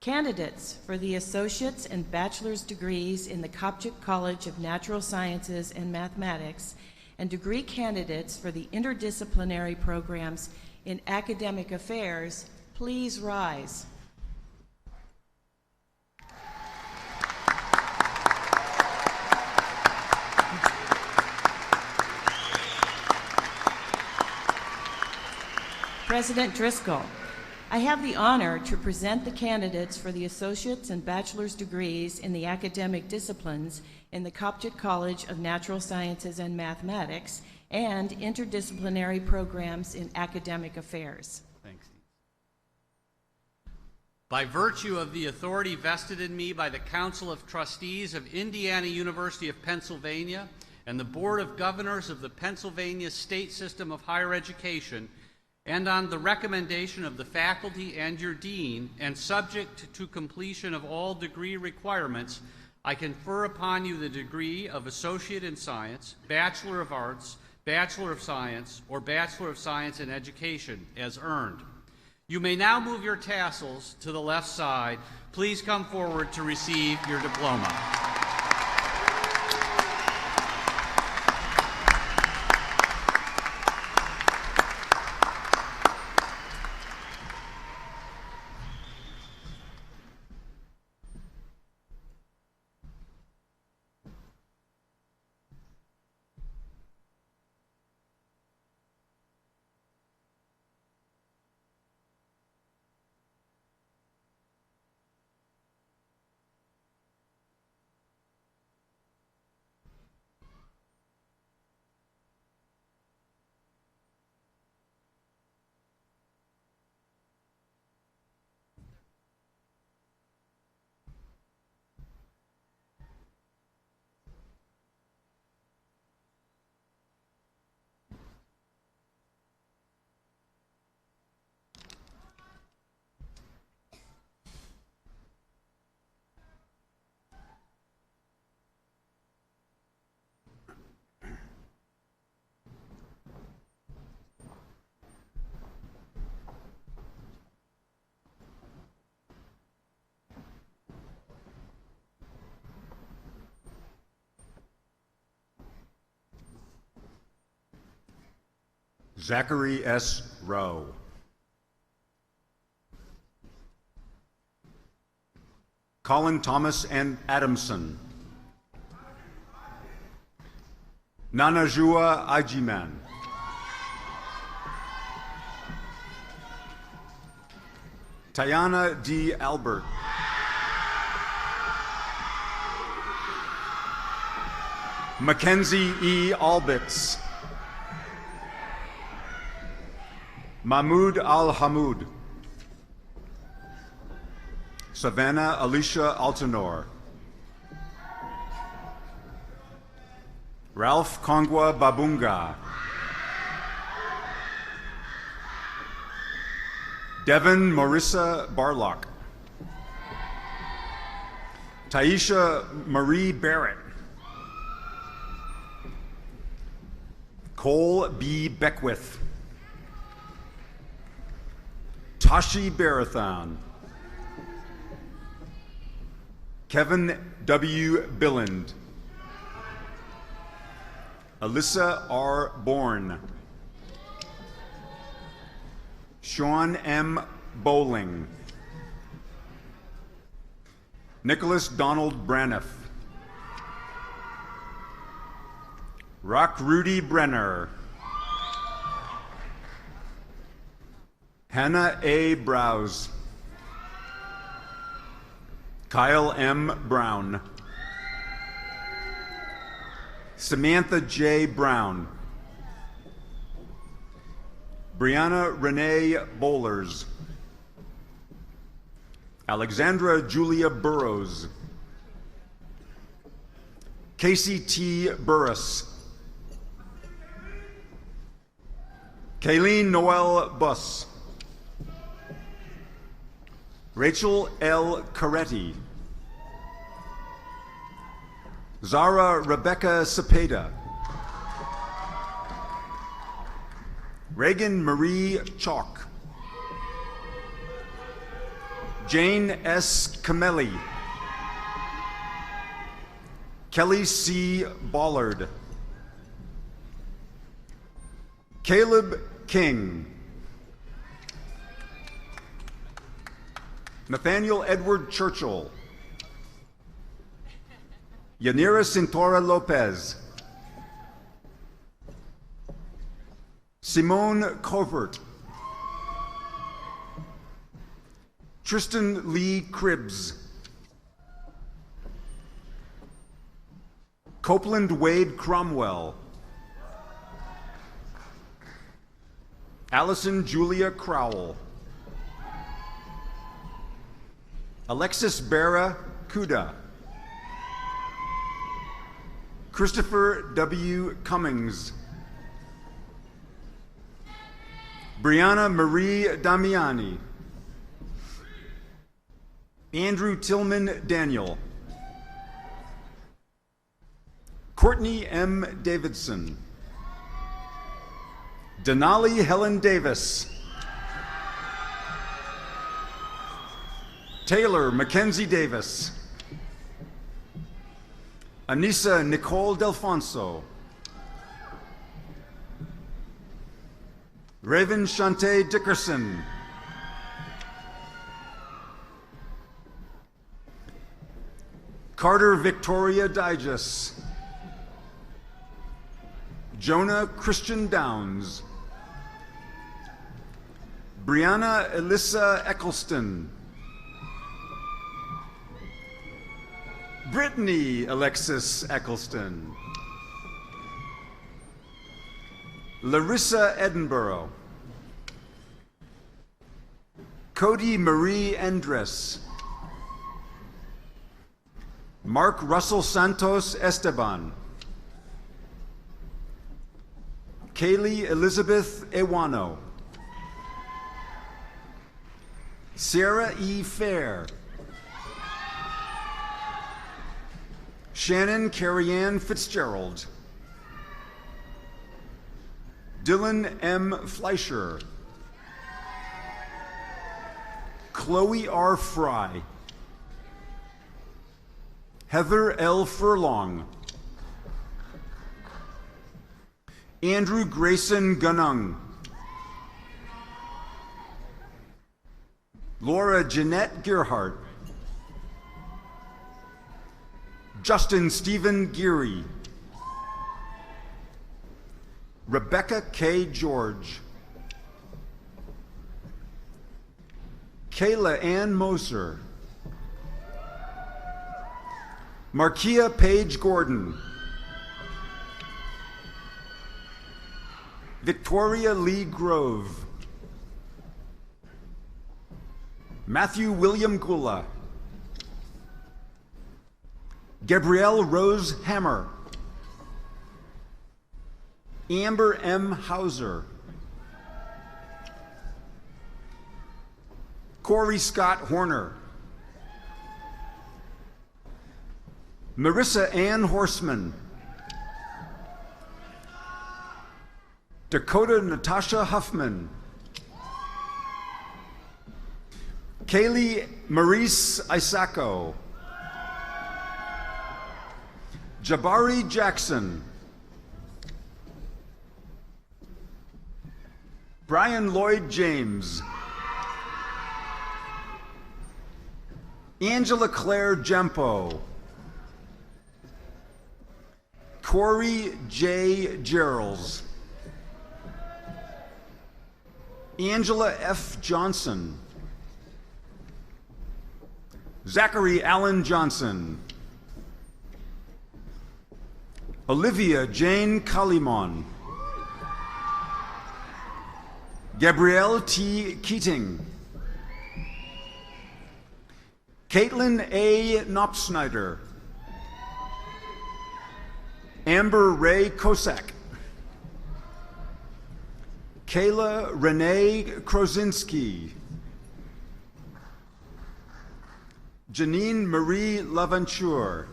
Candidates for the associate's and bachelor's degrees in the Kopchak College of Natural Sciences and Mathematics, and degree candidates for the interdisciplinary programs in academic affairs, please rise. President Driscoll, I have the honor to present the candidates for the associate's and bachelor's degrees in the academic disciplines in the Kopchak College of Natural Sciences and Mathematics and interdisciplinary programs in academic affairs. Thanks. By virtue of the authority vested in me by the Council of Trustees of Indiana University of Pennsylvania and the Board of Governors of the Pennsylvania State System of Higher Education, and on the recommendation of the faculty and your dean, and subject to completion of all degree requirements, I confer upon you the degree of Associate in Science, Bachelor of Arts, Bachelor of Science, or Bachelor of Science in Education as earned. You may now move your tassels to the left side. Please come forward to receive your diploma. Zachary S. Rowe. Colin Thomas and Adamson. Nanajua Ajiman. Tayana D. Albert. Mackenzie E. Albitz. Mahmoud Al-Hamoud. Savannah Alicia Altanor. Ralph Kongwa Babunga. Devin Marissa Barlock. Taisha Marie Barrett. Cole B. Beckwith. Tashi Barathon. Kevin W. Billand. Alyssa R. Bourne. Sean M. Bowling. Nicholas Donald Braniff. Rock Rudy Brenner. Hannah A. Browse. Kyle M. Brown. Samantha J. Brown. Brianna Renee Bowlers. Alexandra Julia Burrows. Casey T. Burris. Kayleen Noel Buss. Rachel L. Caretti. Zara Rebecca Cepeda. Reagan Marie Chalk. Jane S. Camelli. Kelly C. Ballard. Caleb King. Nathaniel Edward Churchill. Yanira Cintora Lopez. Simone Covert. Tristan Lee Cribbs. Copeland Wade Cromwell. Allison Julia Crowell. Alexis Barra Kuda. Christopher W. Cummings. Brianna Marie Damiani. Andrew Tillman Daniel. Courtney M. Davidson. Denali Helen Davis. Taylor Mackenzie Davis. Anissa Nicole Delfonso. Raven Shante Dickerson. Carter Victoria Digest. Jonah Christian Downs. Brianna Alyssa Eccleston. Brittany Alexis Eccleston. Larissa Edinburgh. Cody Marie Endres. Mark Russell Santos Esteban. Kaylee Elizabeth Ewano. Sarah E. Fair. Shannon Carrie-Ann Fitzgerald. Dylan M. Fleischer. Chloe R. Fry. Heather L. Furlong. Andrew Grayson Gunung. Laura Jeanette Gearhart. Justin Stephen Geary. Rebecca K. George. Kayla Ann Moser. Markia Paige Gordon. Victoria Lee Grove. Matthew William Gula. Gabrielle Rose Hammer. Amber M. Hauser. Corey Scott Horner. Marissa Ann Horseman. Dakota Natasha Huffman. Kaylee Maurice Isacco. Jabari Jackson. Brian Lloyd James. Angela Claire Gempo. Corey J. Gerals. Angela F. Johnson. Zachary Allen Johnson. Olivia Jane Kalimon. Gabrielle T. Keating. Caitlin A. Knopsnyder. Amber Ray Kosak. Kayla Renee Krosinski. Janine Marie Laventure.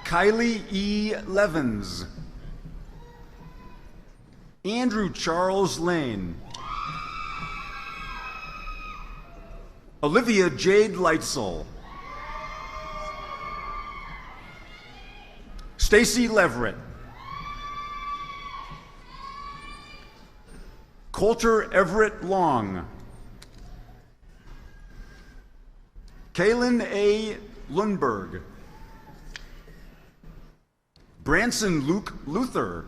Kylie E. Levens. Andrew Charles Lane. Olivia Jade Leitzel. Stacy Leverett. Coulter Everett Long. Kaylin A. Lundberg. Branson Luke Luther.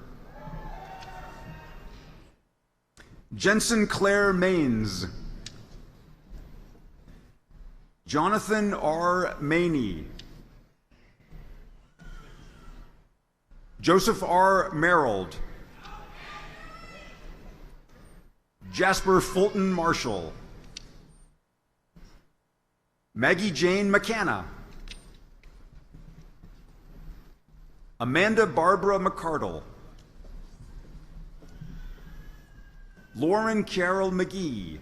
Jensen Claire Maines. Jonathan R. Maney. Joseph R. Merrill. Jasper Fulton Marshall. Maggie Jane McCanna. Amanda Barbara McCardle. Lauren Carol McGee.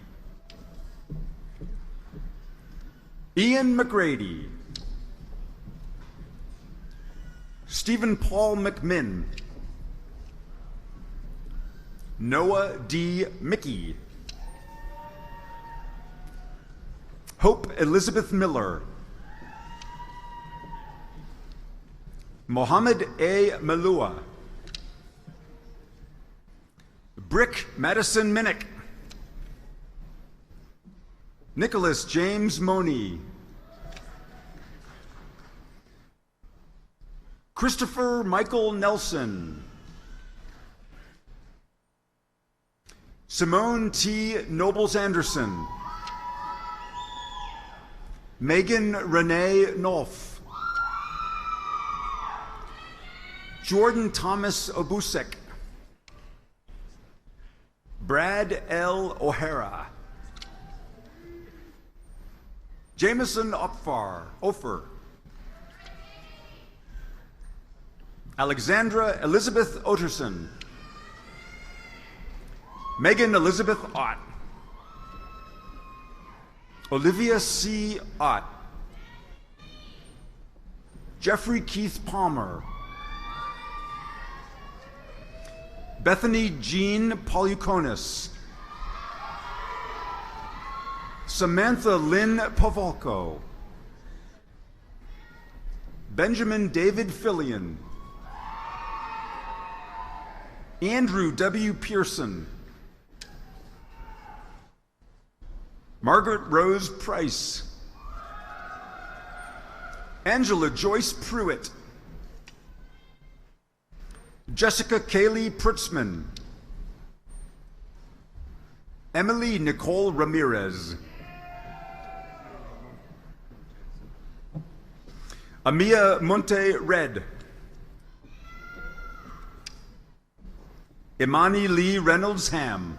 Ian McGrady. Stephen Paul McMinn. Noah D. Mickey. Hope Elizabeth Miller. Mohammed A. Malua. Brick Madison Minnick. Nicholas James Money. Christopher Michael Nelson. Simone T. Nobles Anderson. Megan Renee Nolf. Jordan Thomas Obusek. Brad L. O'Hara. Jameson Ofer. Alexandra Elizabeth Otterson. Megan Elizabeth Ott. Olivia C. Ott. Jeffrey Keith Palmer. Bethany Jean Polukonis. Samantha Lynn Pavolko. Benjamin David Fillion. Andrew W. Pearson. Margaret Rose Price. Angela Joyce Pruitt. Jessica Kaylee Pritzman. Emily Nicole Ramirez. Amia Monte Red. Imani Lee Reynolds Ham.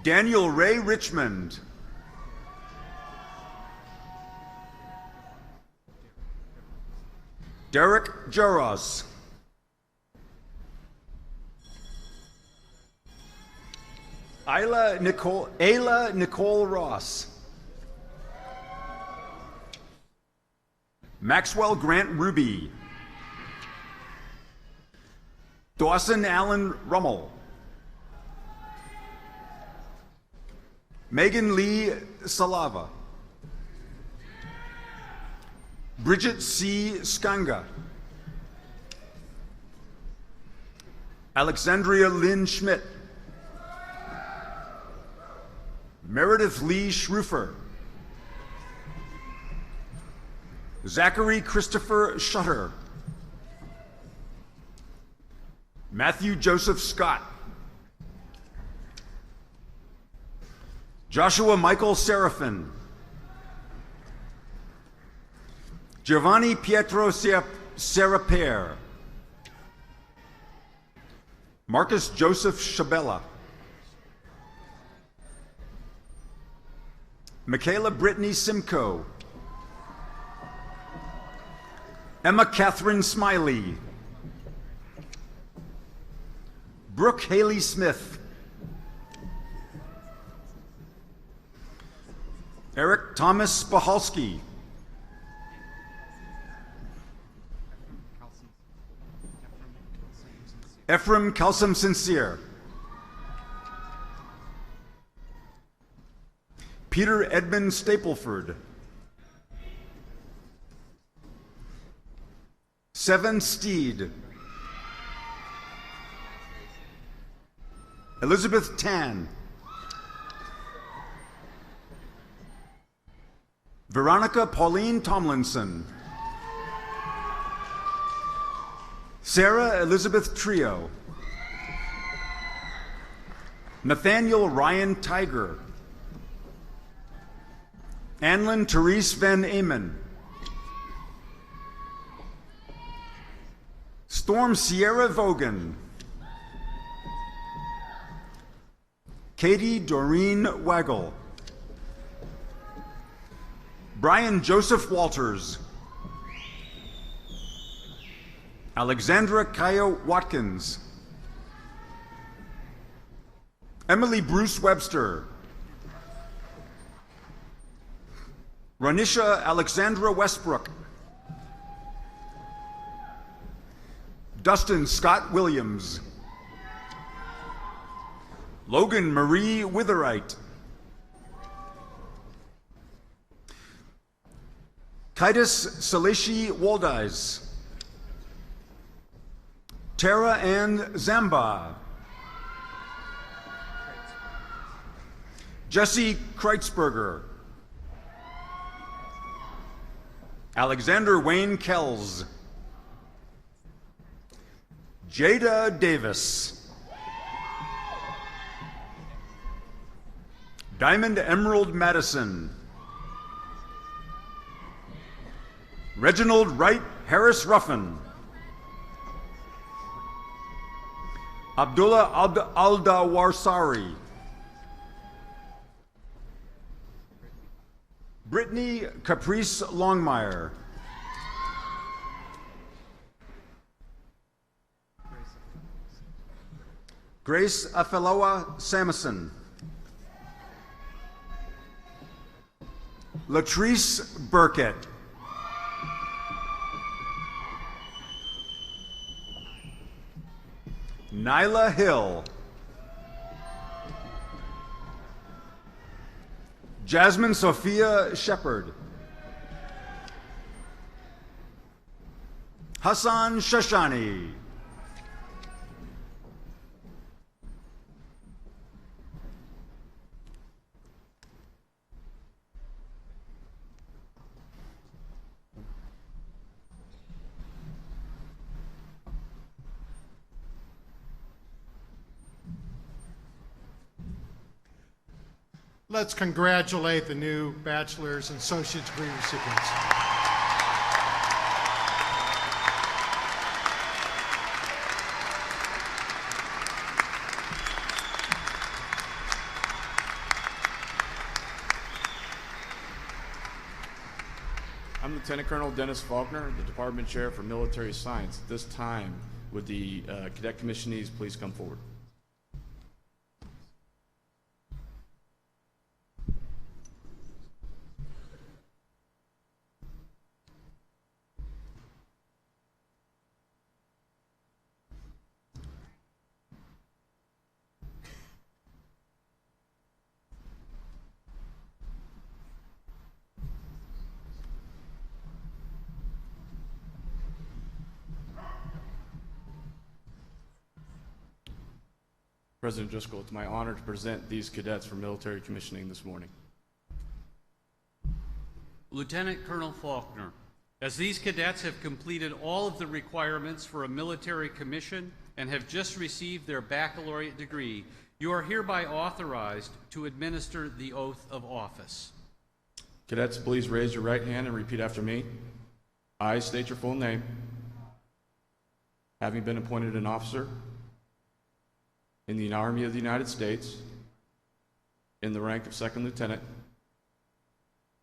Daniel Ray Richmond. Derek Jaros. Ayla Nicole Ross. Maxwell Grant Ruby. Dawson Allen Rummel. Megan Lee Salava. Bridget C. Skanga. Alexandria Lynn Schmidt. Meredith Lee Schrufer. Zachary Christopher Shutter. Matthew Joseph Scott. Joshua Michael Seraphin. Giovanni Pietro Seraper. Marcus Joseph Shabella. Michaela Brittany Simcoe. Emma Catherine Smiley. Brooke Haley Smith. Eric Thomas Spahalski. Ephraim Kalsam Sincere. Peter Edmund Stapleford. Seven Steed. Elizabeth Tan. Veronica Pauline Tomlinson. Sarah Elizabeth Trio. Nathaniel Ryan Tiger. Anlin Therese Van Amen. Storm Sierra Vogan. Katie Doreen Waggle. Brian Joseph Walters. Alexandra Kaya Watkins. Emily Bruce Webster. Ranisha Alexandra Westbrook. Dustin Scott Williams. Logan Marie Witherite. Titus Salishi Waldice. Tara Ann Zamba. Jesse Kreitzberger. Alexander Wayne Kells. Jada Davis. Diamond Emerald Madison. Reginald Wright Harris Ruffin. Abdullah Aldawarsari. Brittany Caprice Longmire. Grace Afeloa Samison. Latrice Burkett. Nyla Hill. Jasmine Sophia Shepard. Hassan Shashani. Let's congratulate the new bachelor's and associate degree recipients. Lieutenant Colonel Dennis Faulkner, the Department Chair for Military Science. At this time, would the cadet commissionees please come forward? President Driscoll, it's my honor to present these cadets for military commissioning this morning. Lieutenant Colonel Faulkner, as these cadets have completed all of the requirements for a military commission and have just received their baccalaureate degree, you are hereby authorized to administer the oath of office. Cadets, please raise your right hand and repeat after me. I state your full name. Having been appointed an officer in the Army of the United States in the rank of second lieutenant,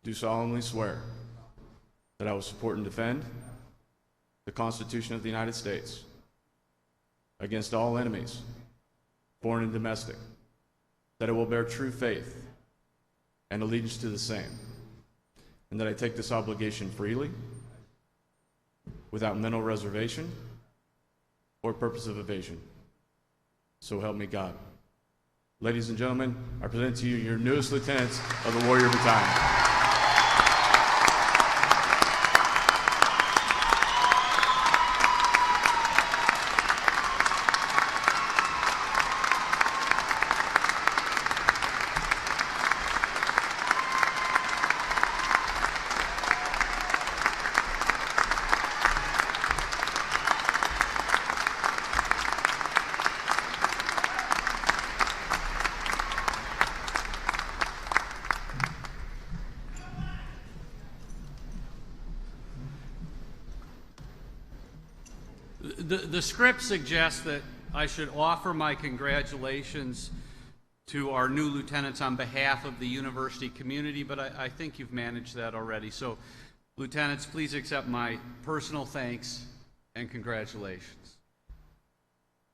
do solemnly swear that I will support and defend the Constitution of the United States against all enemies, foreign and domestic, that I will bear true faith and allegiance to the same, and that I take this obligation freely, without mental reservation or purpose of evasion. So help me God. Ladies and gentlemen, I present to you your newest lieutenants of the Warrior Battalion. The script suggests that I should offer my congratulations to our new lieutenants on behalf of the university community, but I think you've managed that already. So, lieutenants, please accept my personal thanks and congratulations.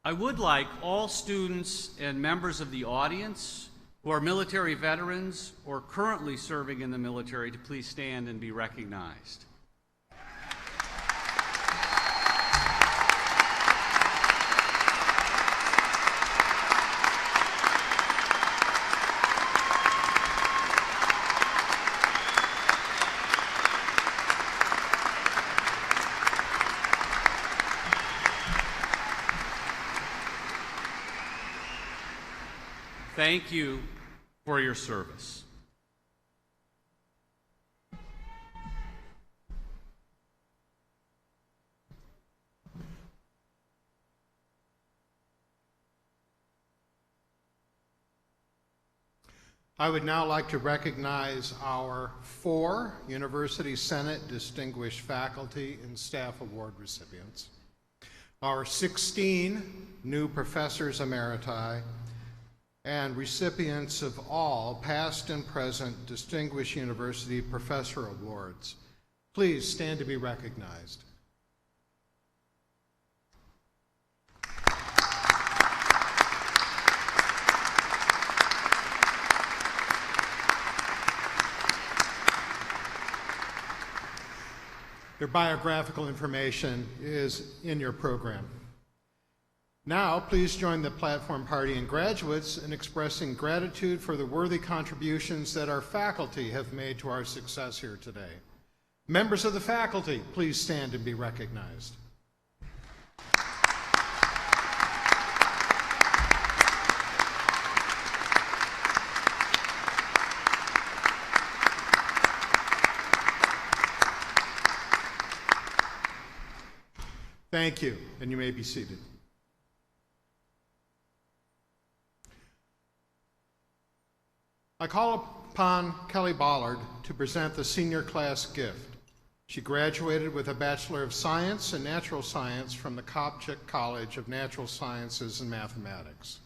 I would like all students and members of the audience who are military veterans or currently serving in the military to please stand and be recognized. Thank you for your service. I would now like to recognize our 4 University Senate Distinguished Faculty and Staff Award recipients, our 16 new Professors Emeriti, and recipients of all past and present Distinguished University Professor Awards. Please stand to be recognized. Their biographical information is in your program. Now, please join the platform party and graduates in expressing gratitude for the worthy contributions that our faculty have made to our success here today. Members of the faculty, please stand and be recognized. Thank you, and you may be seated. I call upon Kelly Bollard to present the senior class gift. She graduated with a Bachelor of Science in Natural Science from the KCAC College of Natural Sciences and Mathematics.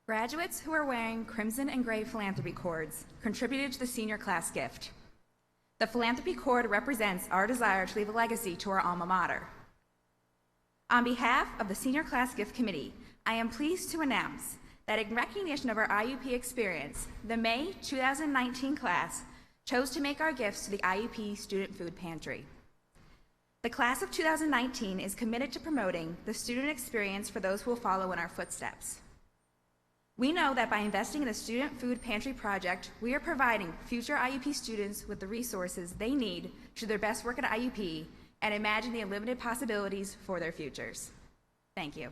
Graduates who are wearing crimson and gray philanthropy cords contributed to the senior class gift. The philanthropy cord represents our desire to leave a legacy to our alma mater. On behalf of the Senior Class Gift Committee, I am pleased to announce that in recognition of our IUP experience, the May 2019 class chose to make our gifts to the IUP Student Food Pantry. The class of 2019 is committed to promoting the student experience for those who will follow in our footsteps. We know that by investing in the Student Food Pantry project, we are providing future IUP students with the resources they need to do their best work at IUP and imagine the unlimited possibilities for their futures. Thank you.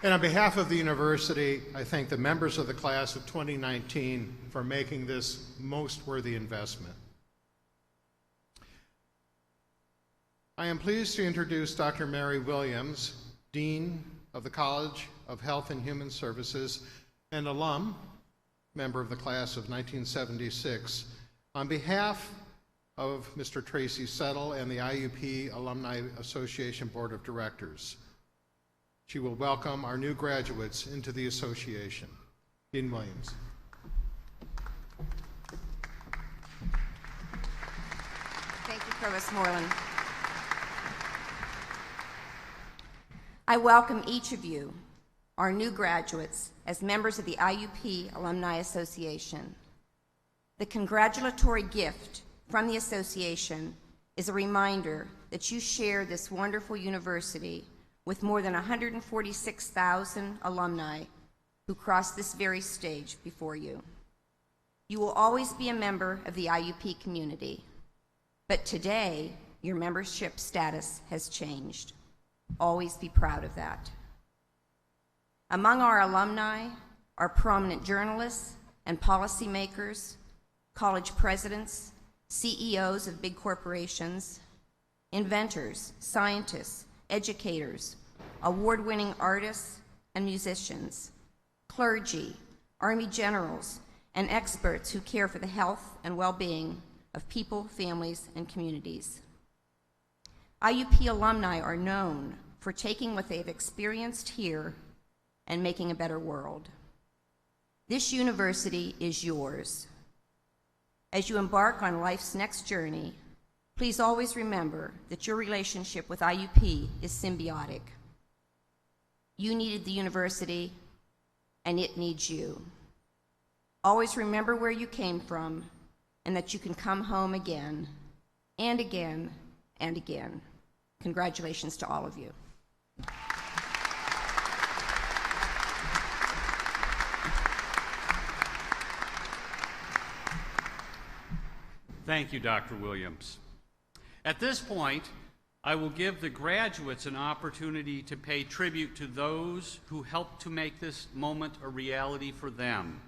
And on behalf of the university, I thank the members of the class of 2019 for making this most worthy investment. I am pleased to introduce Dr. Mary Williams, Dean of the College of Health and Human Services and alum, member of the class of 1976, on behalf of Mr. Tracy Settle and the IUP Alumni Association Board of Directors. She will welcome our new graduates into the association. Dean Williams. Thank you, Provost Moreland. I welcome each of you, our new graduates, as members of the IUP Alumni Association. The congratulatory gift from the association is a reminder that you share this wonderful university with more than 146,000 alumni who cross this very stage before you. You will always be a member of the IUP community, but today your membership status has changed. Always be proud of that. Among our alumni are prominent journalists and policymakers, college presidents, CEOs of big corporations, inventors, scientists, educators, award-winning artists and musicians, clergy, Army generals, and experts who care for the health and well-being of people, families, and communities. IUP alumni are known for taking what they've experienced here and making a better world. This university is yours. As you embark on life's next journey, please always remember that your relationship with IUP is symbiotic. You needed the university, and it needs you. Always remember where you came from, and that you can come home again, and again, and again. Congratulations to all of you. Thank you, Dr. Williams. At this point, I will give the graduates an opportunity to pay tribute to those who helped to make this moment a reality for them.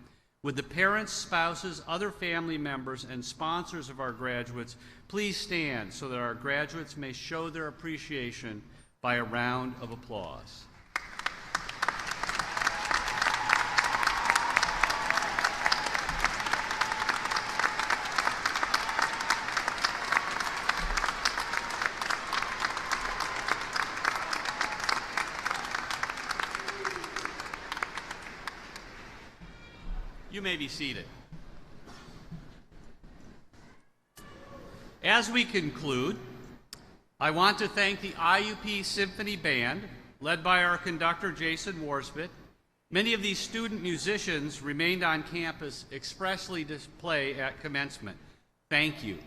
Would the parents, spouses, other family members, and sponsors of our graduates please stand so that our graduates may show their appreciation by a round of applause. You may be seated. As we conclude, I want to thank the IUP Symphony Band, led by our conductor, Jason Warsbit. Many of these student musicians remained on campus expressly to play at commencement. Thank you.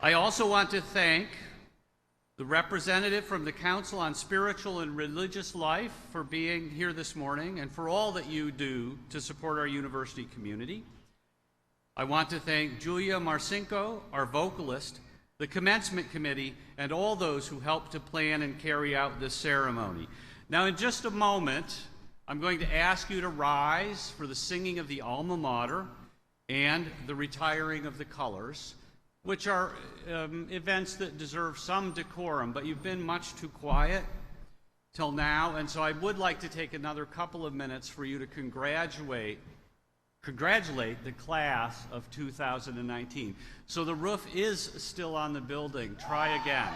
I also want to thank the representative from the Council on Spiritual and Religious Life for being here this morning and for all that you do to support our university community. I want to thank Julia Marcinko, our vocalist, the commencement committee, and all those who helped to plan and carry out this ceremony. Now, in just a moment, I'm going to ask you to rise for the singing of the alma mater and the retiring of the colors, which are events that deserve some decorum, but you've been much too quiet. till now, and so I would like to take another couple of minutes for you to congratulate the class of 2019. So the roof is still on the building. Try again.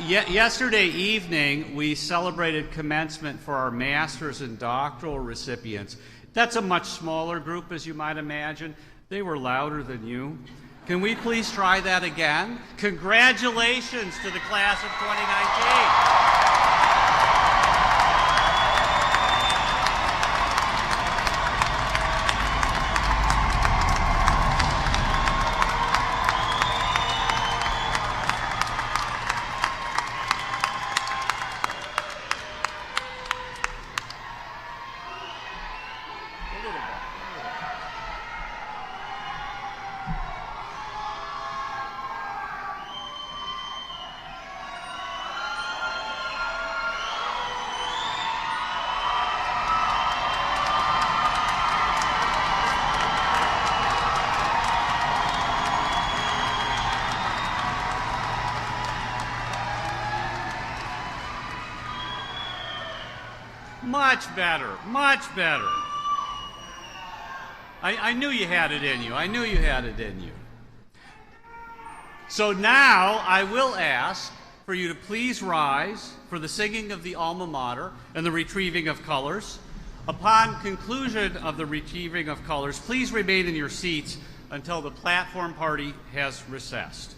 Yesterday evening, we celebrated commencement for our master's and doctoral recipients. That's a much smaller group, as you might imagine. They were louder than you. Can we please try that again? Congratulations to the class of 2019. Much better, much better. I knew you had it in you. I knew you had it in you. So now I will ask for you to please rise for the singing of the alma mater and the retrieving of colors. Upon conclusion of the retrieving of colors, please remain in your seats until the platform party has recessed.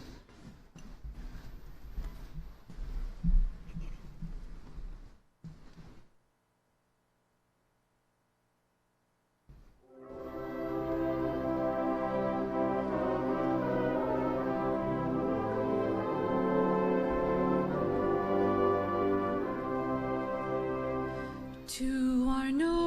To our noble